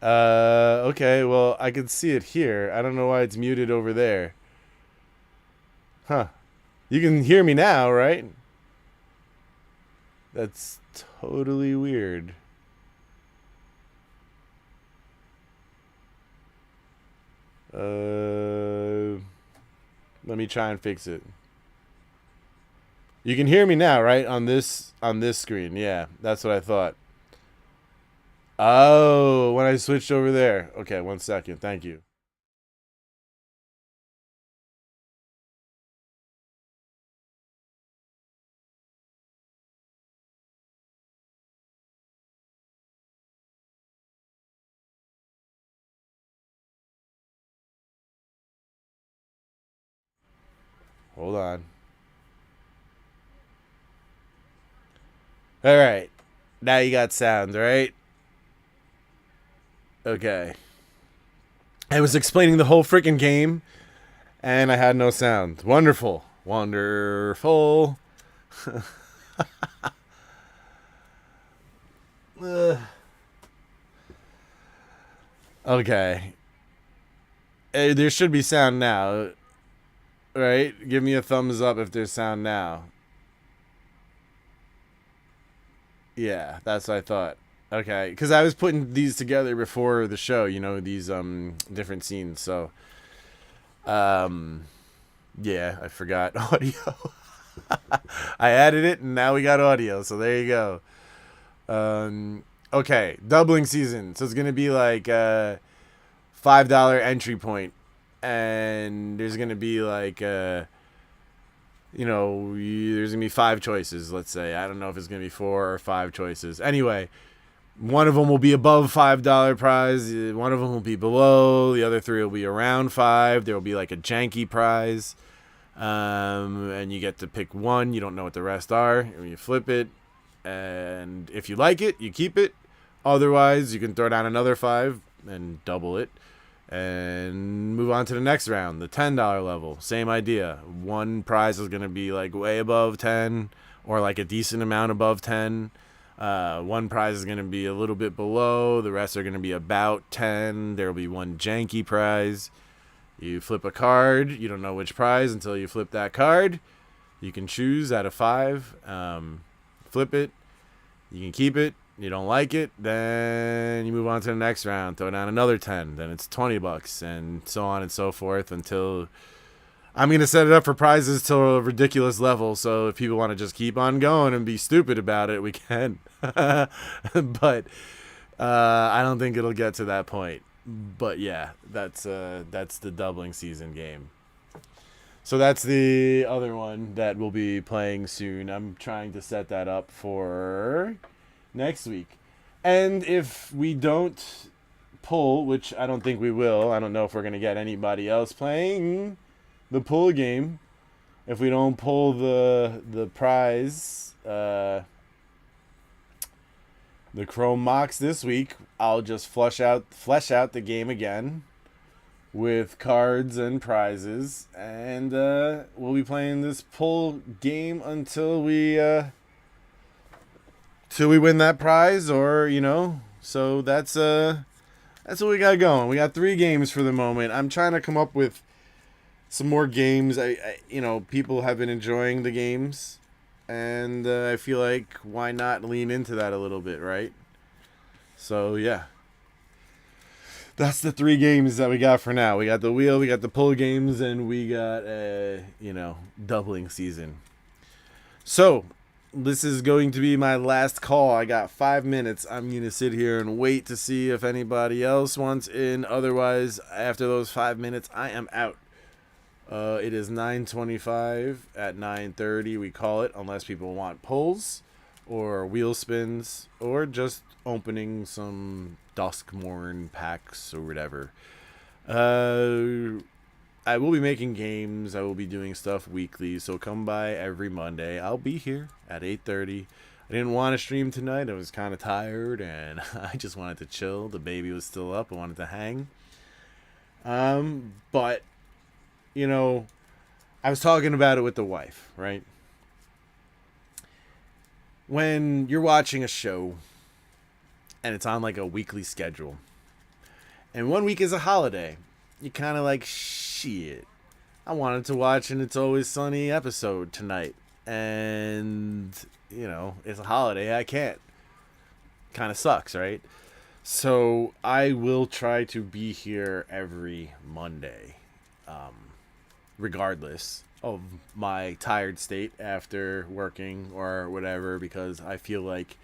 Okay, well, I can see it here. I don't know why it's muted over there. Huh. You can hear me now, right? That's totally weird. Let me try and fix it. You can hear me now, right? On this screen. Yeah, that's what I thought. Oh, when I switched over there. Okay, 1 second. Thank you. Hold on. All right. Now you got sound, right? Okay. I was explaining the whole freaking game, and I had no sound. Wonderful. Wonderful. Okay. There should be sound now, right? Give me a thumbs up if there's sound now. Yeah, that's what I thought. Okay, because I was putting these together before the show, you know, these different scenes. So, yeah, I forgot audio. I added it, and now we got audio. So there you go. Okay, doubling season. So it's gonna be like $5 entry point, and there's gonna be like you know, there's gonna be 5 choices. Let's say I don't know if it's gonna be 4 or 5 choices. Anyway, one of them will be above $5 prize. One of them will be below. The other 3 will be around 5. There will be like a janky prize, and you get to pick one. You don't know what the rest are. And you flip it, and if you like it, you keep it. Otherwise, you can throw down another 5 and double it, and move on to the next round, the $10 level. Same idea. One prize is going to be like way above 10 or like a decent amount above 10. One prize is going to be a little bit below. The rest are going to be about 10. There will be one janky prize. You flip a card. You don't know which prize until you flip that card. You can choose out of 5. Flip it. You can keep it. You don't like it, then you move on to the next round. Throw down another 10. Then it's $20, and so on and so forth until I'm gonna set it up for prizes till a ridiculous level. So if people want to just keep on going and be stupid about it, we can. But I don't think it'll get to that point. But yeah, that's the doubling season game. So that's the other one that we'll be playing soon. I'm trying to set that up for next week. And if we don't pull, which I don't think we will, I don't know if we're going to get anybody else playing the pull game. If we don't pull the prize, the Chrome Mox this week, I'll just flesh out the game again with cards and prizes, and we'll be playing this pull game until we win that prize, or you know. So that's what we got going. We got 3 games for the moment. I'm trying to come up with some more games. I you know, people have been enjoying the games, and I feel like why not lean into that a little bit, right? So yeah, that's the 3 games that we got for now. We got the wheel, we got the pull games, and we got you know, doubling season. So this is going to be my last call. I got 5 minutes. I'm going to sit here and wait to see if anybody else wants in. Otherwise, after those 5 minutes, I am out. It is 9:25. At 9:30, we call it, unless people want pulls or wheel spins or just opening some Duskmorn packs or whatever. I will be making games. I will be doing stuff weekly, so come by every Monday. I'll be here at 8:30. I didn't want to stream tonight. I was kind of tired, and I just wanted to chill. The baby was still up. I wanted to hang. But, you know, I was talking about it with the wife, right? When you're watching a show, and it's on like a weekly schedule, And 1 week is a holiday. You're kind of like, shit. I wanted to watch an It's Always Sunny episode tonight. And, it's a holiday. I can't. Kind of sucks, right? So I will try to be here every Monday, regardless of my tired state after working or whatever, because I feel like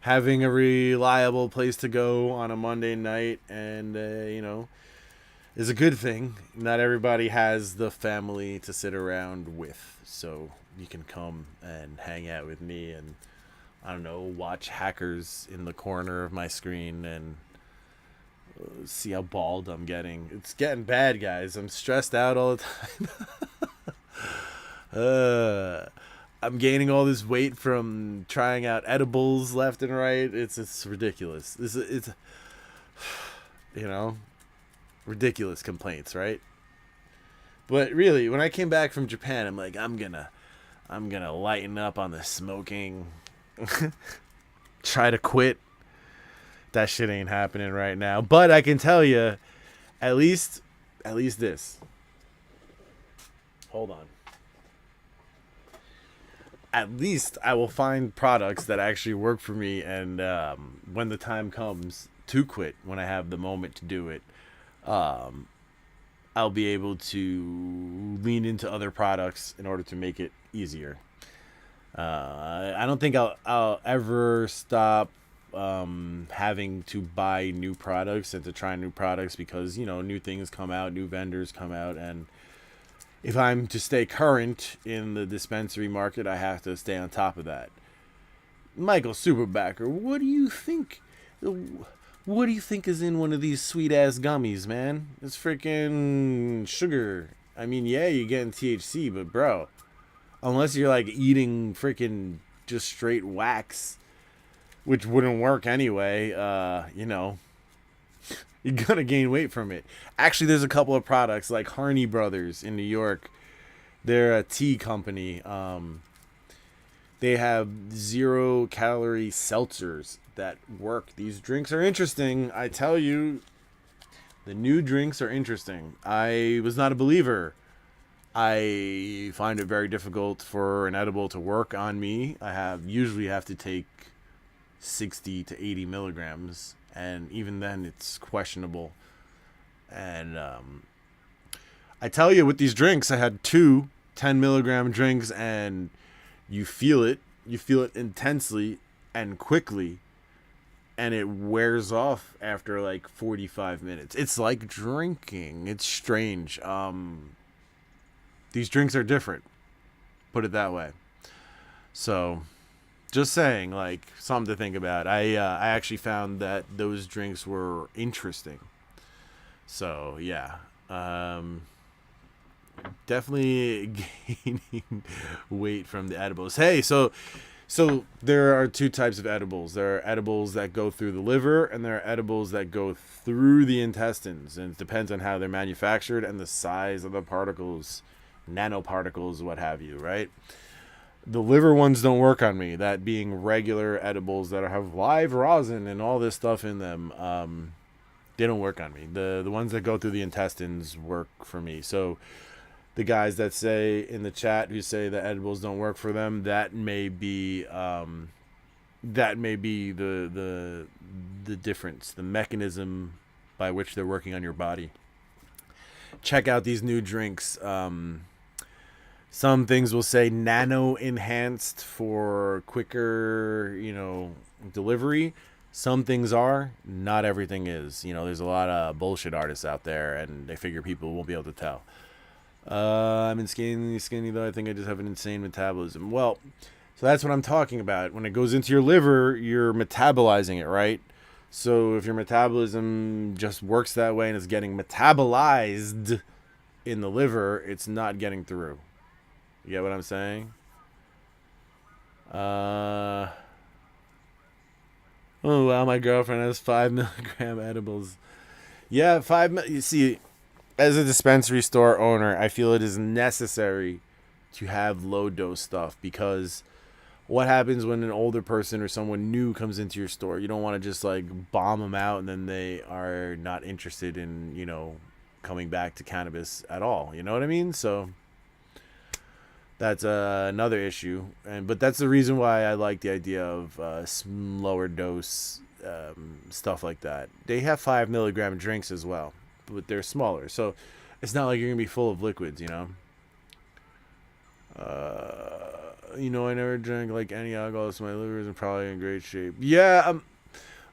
having a reliable place to go on a Monday night and, is a good thing. Not everybody has the family to sit around with, so you can come and hang out with me and, I don't know, watch hackers in the corner of my screen and see how bald I'm getting. It's getting bad, guys. I'm stressed out all the time. I'm gaining all this weight from trying out edibles left and right. It's ridiculous. It's ridiculous complaints, right? But really, when I came back from Japan, I'm like, I'm gonna lighten up on the smoking. Try to quit. That shit ain't happening right now. But I can tell you, at least this. Hold on. At least I will find products that actually work for me, and when the time comes to quit, when I have the moment to do it, I'll be able to lean into other products in order to make it easier. I don't think I'll ever stop having to buy new products and to try new products, because new things come out, new vendors come out, and if I'm to stay current in the dispensary market, I have to stay on top of that. Michael Superbacker, what do you think? What do you think is in one of these sweet ass gummies, man? It's freaking sugar. I mean, yeah, you're getting THC, but bro, unless you're like eating freaking just straight wax, which wouldn't work anyway, you're gonna gain weight from it. Actually, there's a couple of products like Harney Brothers in New York. They're a tea company. They have 0-calorie seltzers that work. These drinks are interesting. I tell you, the new drinks are interesting. I was not a believer. I find it very difficult for an edible to work on me. I usually have to take 60 to 80 milligrams, and even then it's questionable. And I tell you, with these drinks, I had 2 10-milligram drinks, and you feel it intensely and quickly, and it wears off after like 45 minutes. It's like drinking. It's strange. These drinks are different, put it that way. So just saying, like, something to think about. I actually found that those drinks were interesting. So yeah, definitely gaining weight from the edibles. Hey, so there are 2 types of edibles. There are edibles that go through the liver, and there are edibles that go through the intestines. And it depends on how they're manufactured and the size of the particles, nanoparticles, what have you, right? The liver ones don't work on me. That being regular edibles that have live rosin and all this stuff in them, they don't work on me. The ones that go through the intestines work for me. So the guys that say in the chat who say that edibles don't work for them, that may be the difference, the mechanism by which they're working on your body. Check out these new drinks. Some things will say nano enhanced for quicker, delivery. Some things are, not everything is. There's a lot of bullshit artists out there, and they figure people won't be able to tell. I'm insanely skinny, though. I think I just have an insane metabolism. Well, so that's what I'm talking about. When it goes into your liver, you're metabolizing it, right? So if your metabolism just works that way and is getting metabolized in the liver, it's not getting through. You get what I'm saying? Oh, wow, my girlfriend has 5-milligram edibles. Yeah, you see, as a dispensary store owner, I feel it is necessary to have low-dose stuff, because what happens when an older person or someone new comes into your store? You don't want to just like bomb them out and then they are not interested in, you know, coming back to cannabis at all. You know what I mean? So that's another issue. But that's the reason why I like the idea of lower dose stuff like that. They have 5 milligram drinks as well, but they're smaller. So it's not like you're going to be full of liquids, you know? You know, I never drank like any alcohol, so my liver isn't probably in great shape. Yeah,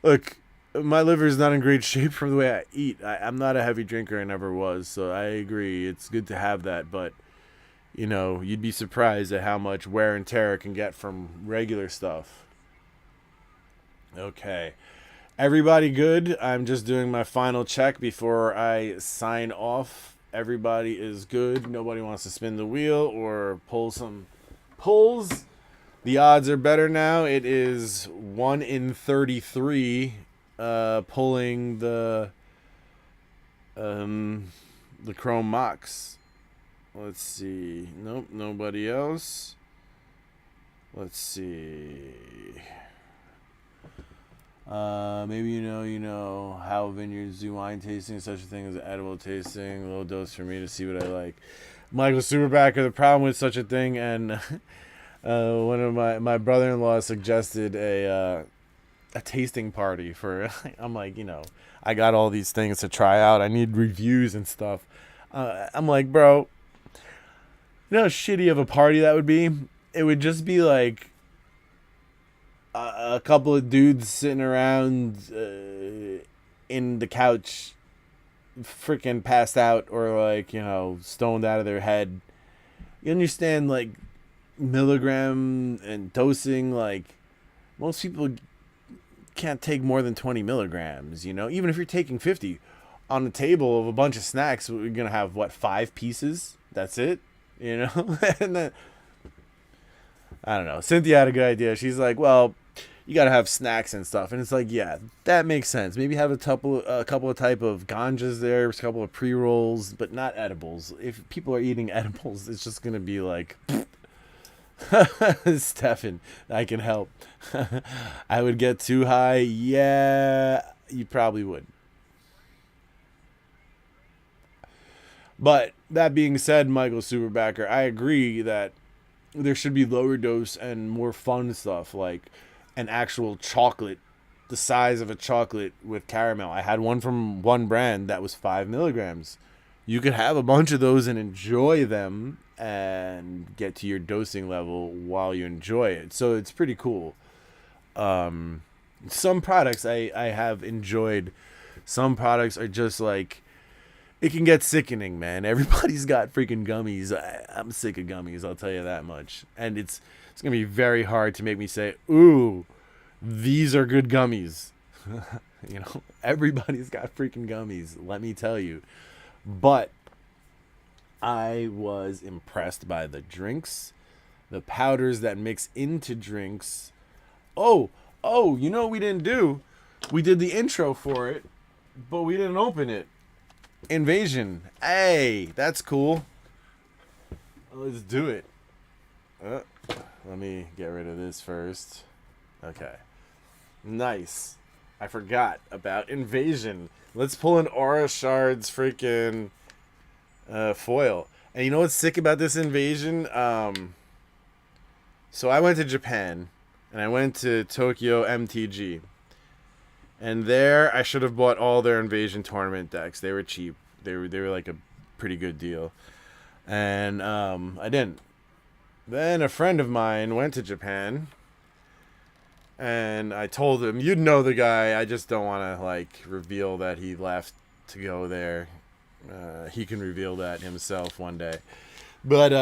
look, my liver is not in great shape from the way I eat. I'm not a heavy drinker, I never was, so I agree. It's good to have that, but, you know, you'd be surprised at how much wear and tear it can get from regular stuff. Okay. Everybody good? I'm just doing my final check before I sign off. Everybody is good. Nobody wants to spin the wheel or pull some pulls. The odds are better now. It is 1 in 33 pulling the Chrome Mox. Let's see. Nope, nobody else. Let's see. Maybe you know how vineyards do wine tasting, such a thing as edible tasting. A little dose for me to see what I like. Michael Superbacker, the problem with such a thing, and one of my brother-in-law suggested a tasting party for. I'm like, you know, I got all these things to try out. I need reviews and stuff. I'm like, bro, you know how shitty of a party that would be? It would just be like a couple of dudes sitting around in the couch, freaking passed out or like, you know, stoned out of their head. You understand, like, milligram and dosing, like, most people can't take more than 20 milligrams, you know, even if you're taking 50 on the table of a bunch of snacks. We're gonna have what, 5 pieces? That's it, you know. And then I don't know, Cynthia had a good idea. She's like, well, you gotta have snacks and stuff, and it's like, yeah, that makes sense. Maybe have a couple of type of ganjas there, a couple of pre-rolls, but not edibles. If people are eating edibles, it's just gonna be like, Stefan, I can help. I would get too high. Yeah, you probably would. But that being said, Michael Superbacker, I agree that there should be lower dose and more fun stuff, like an actual chocolate, the size of a chocolate with caramel. I had one from one brand that was 5 milligrams. You could have a bunch of those and enjoy them and get to your dosing level while you enjoy it. So it's pretty cool. Some products I have enjoyed. Some products are just like, it can get sickening, man. Everybody's got freaking gummies. I'm sick of gummies, I'll tell you that much. And it's going to be very hard to make me say, ooh, these are good gummies. You know, everybody's got freaking gummies, let me tell you. But I was impressed by the drinks, the powders that mix into drinks. Oh, you know what we didn't do? We did the intro for it, but we didn't open it. Invasion. Hey, that's cool. Let's do it. Let me get rid of this first. Okay. Nice. I forgot about Invasion. Let's pull an Aura Shards freaking foil. And you know what's sick about this Invasion? So I went to Japan, and I went to Tokyo MTG. And there, I should have bought all their Invasion tournament decks. They were cheap. They were like a pretty good deal. And I didn't. Then a friend of mine went to Japan, and I told him, you'd know the guy, I just don't want to like reveal that he left to go there. He can reveal that himself one day. But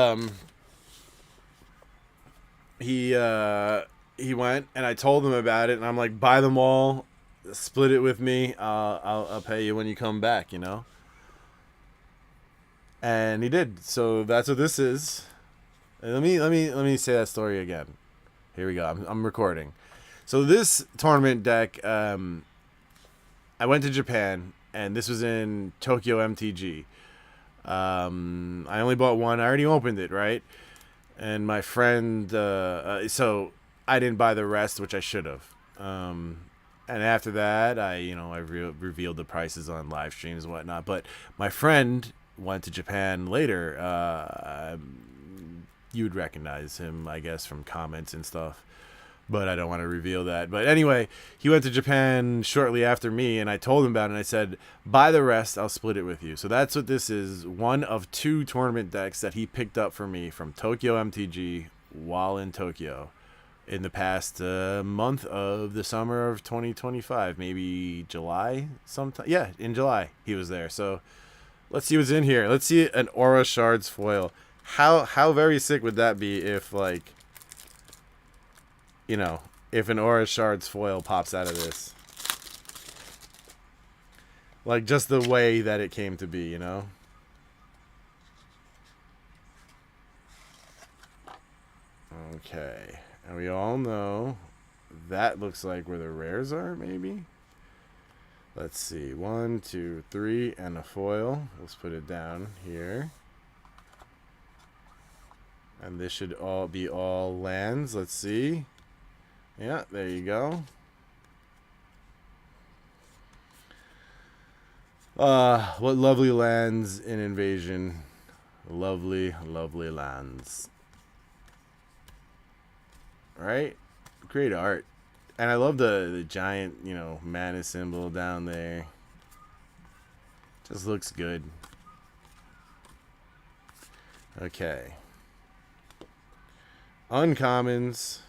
he went, and I told him about it, and I'm like, buy them all, split it with me. I'll pay you when you come back, you know. And he did. So that's what this is. Let me say that story again. Here we go. I'm recording. So this tournament deck, I went to Japan, and this was in Tokyo MTG. I only bought one. I already opened it, right? And my friend, so I didn't buy the rest, which I should have. And after that, I revealed the prices on live streams and whatnot. But my friend went to Japan later. You would recognize him, I guess, from comments and stuff. But I don't want to reveal that. But anyway, he went to Japan shortly after me, and I told him about it, and I said, buy the rest, I'll split it with you. So that's what this is. One of 2 tournament decks that he picked up for me from Tokyo MTG while in Tokyo in the past month of the summer of 2025. Maybe July sometime. Yeah, in July he was there. So let's see what's in here. Let's see an Aura Shards foil. How very sick would that be if, like, you know, if an Aura Shards foil pops out of this. Like, just the way that it came to be, you know? Okay. And we all know that looks like where the rares are, maybe? Let's see. 1, 2, 3, and a foil. Let's put it down here. And this should all be all lands. Let's see. Yeah, there you go. What lovely lands in Invasion. Lovely, lovely lands. Right? Great art. And I love the giant, you know, mana symbol down there. Just looks good. Okay. Uncommons.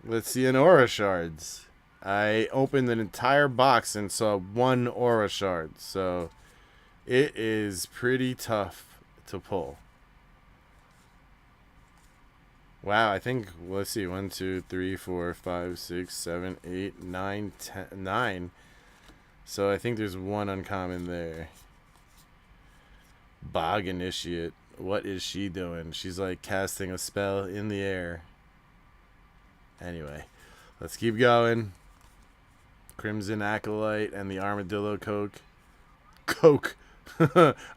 Let's see an Aura Shards. I opened an entire box and saw 1 Aura Shard. So it is pretty tough to pull. Wow, I think, let's see, 1, 2, 3, 4, 5, 6, 7, 8, 9, 10, 9. So I think there's 1 uncommon there. Bog Initiate. What is she doing? She's like casting a spell in the air. Anyway, let's keep going. Crimson Acolyte and the Armadillo Coke.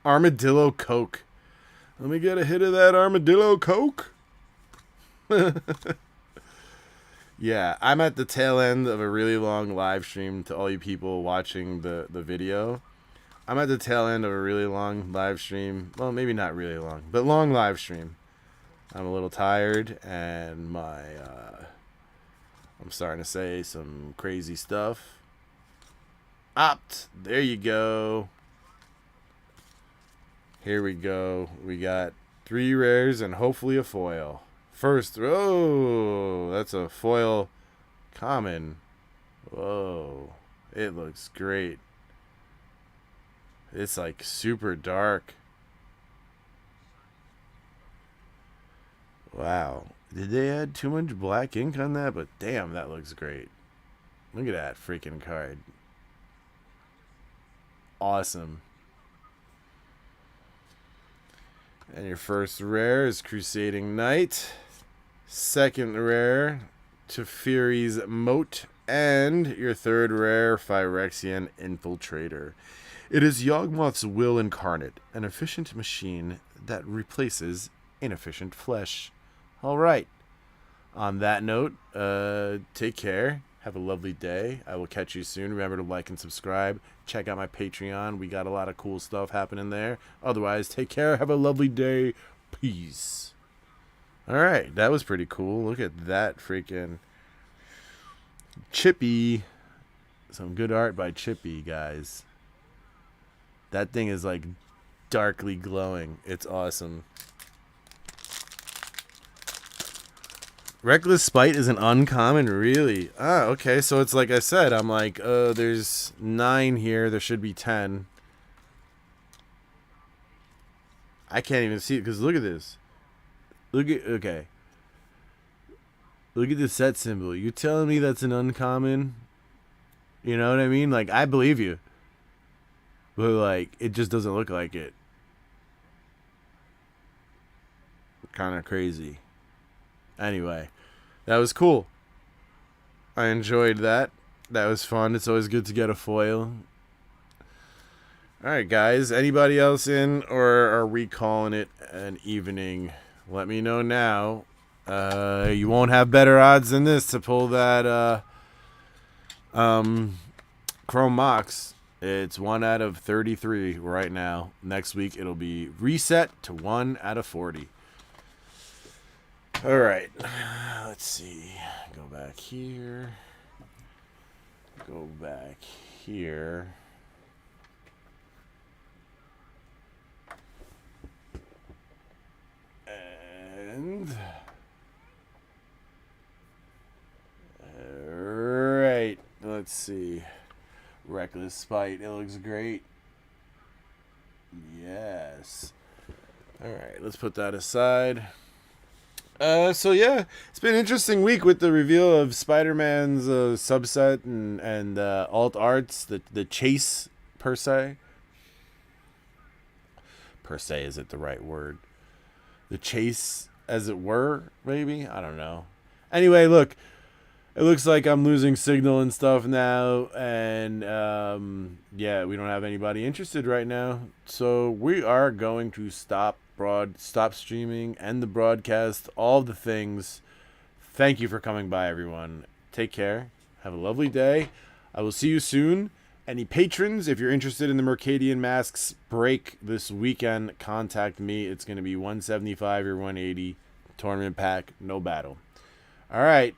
Armadillo Coke. Let me get a hit of that Armadillo Coke. Yeah, I'm at the tail end of a really long live stream to all you people watching the video. I'm at the tail end of a really long live stream. Well, maybe not really long, but long live stream. I'm a little tired, and I'm starting to say some crazy stuff. There you go. Here we go. We got 3 rares and hopefully a foil. First, oh, that's a foil common. Whoa, it looks great. It's like super dark. Wow. Did they add too much black ink on that? But damn, that looks great. Look at that freaking card. Awesome. And your first rare is Crusading Knight. Second rare, Teferi's Moat. And your third rare, Phyrexian Infiltrator. It is Yawgmoth's Will Incarnate, an efficient machine that replaces inefficient flesh. All right. On that note, take care. Have a lovely day. I will catch you soon. Remember to like and subscribe. Check out my Patreon. We got a lot of cool stuff happening there. Otherwise, take care. Have a lovely day. Peace. All right. That was pretty cool. Look at that freaking Chippy. Some good art by Chippy, guys. That thing is like darkly glowing. It's awesome. Reckless Spite is an uncommon, really? Ah, okay. So it's like I said. I'm like, there's 9 here. There should be 10. I can't even see it because look at this. Okay. Look at the set symbol. You telling me that's an uncommon? You know what I mean? Like, I believe you. But, like, it just doesn't look like it. Kind of crazy. Anyway, that was cool. I enjoyed that. That was fun. It's always good to get a foil. Alright, guys. Anybody else in? Or are we calling it an evening? Let me know now. You won't have better odds than this to pull that Chrome Mox. It's 1 out of 33 right now. Next week it'll be reset to 1 out of 40. All right, let's see. Go back here. Go back here. And all right, let's see. Reckless Spite. It looks great. Yes. All right, let's put that aside. So yeah, it's been an interesting week with the reveal of Spider-Man's subset and alt arts, the chase per se. Per se, is it the right word? The chase, as it were, maybe? I don't know. Anyway, look, it looks like I'm losing signal and stuff now, and yeah, we don't have anybody interested right now, so we are going to stop streaming, end the broadcast, all the things. Thank you for coming by, everyone. Take care. Have a lovely day. I will see you soon. Any patrons, if you're interested in the Mercadian Masks break this weekend, contact me. It's going to be $175 or $180 tournament pack, no battle. All right.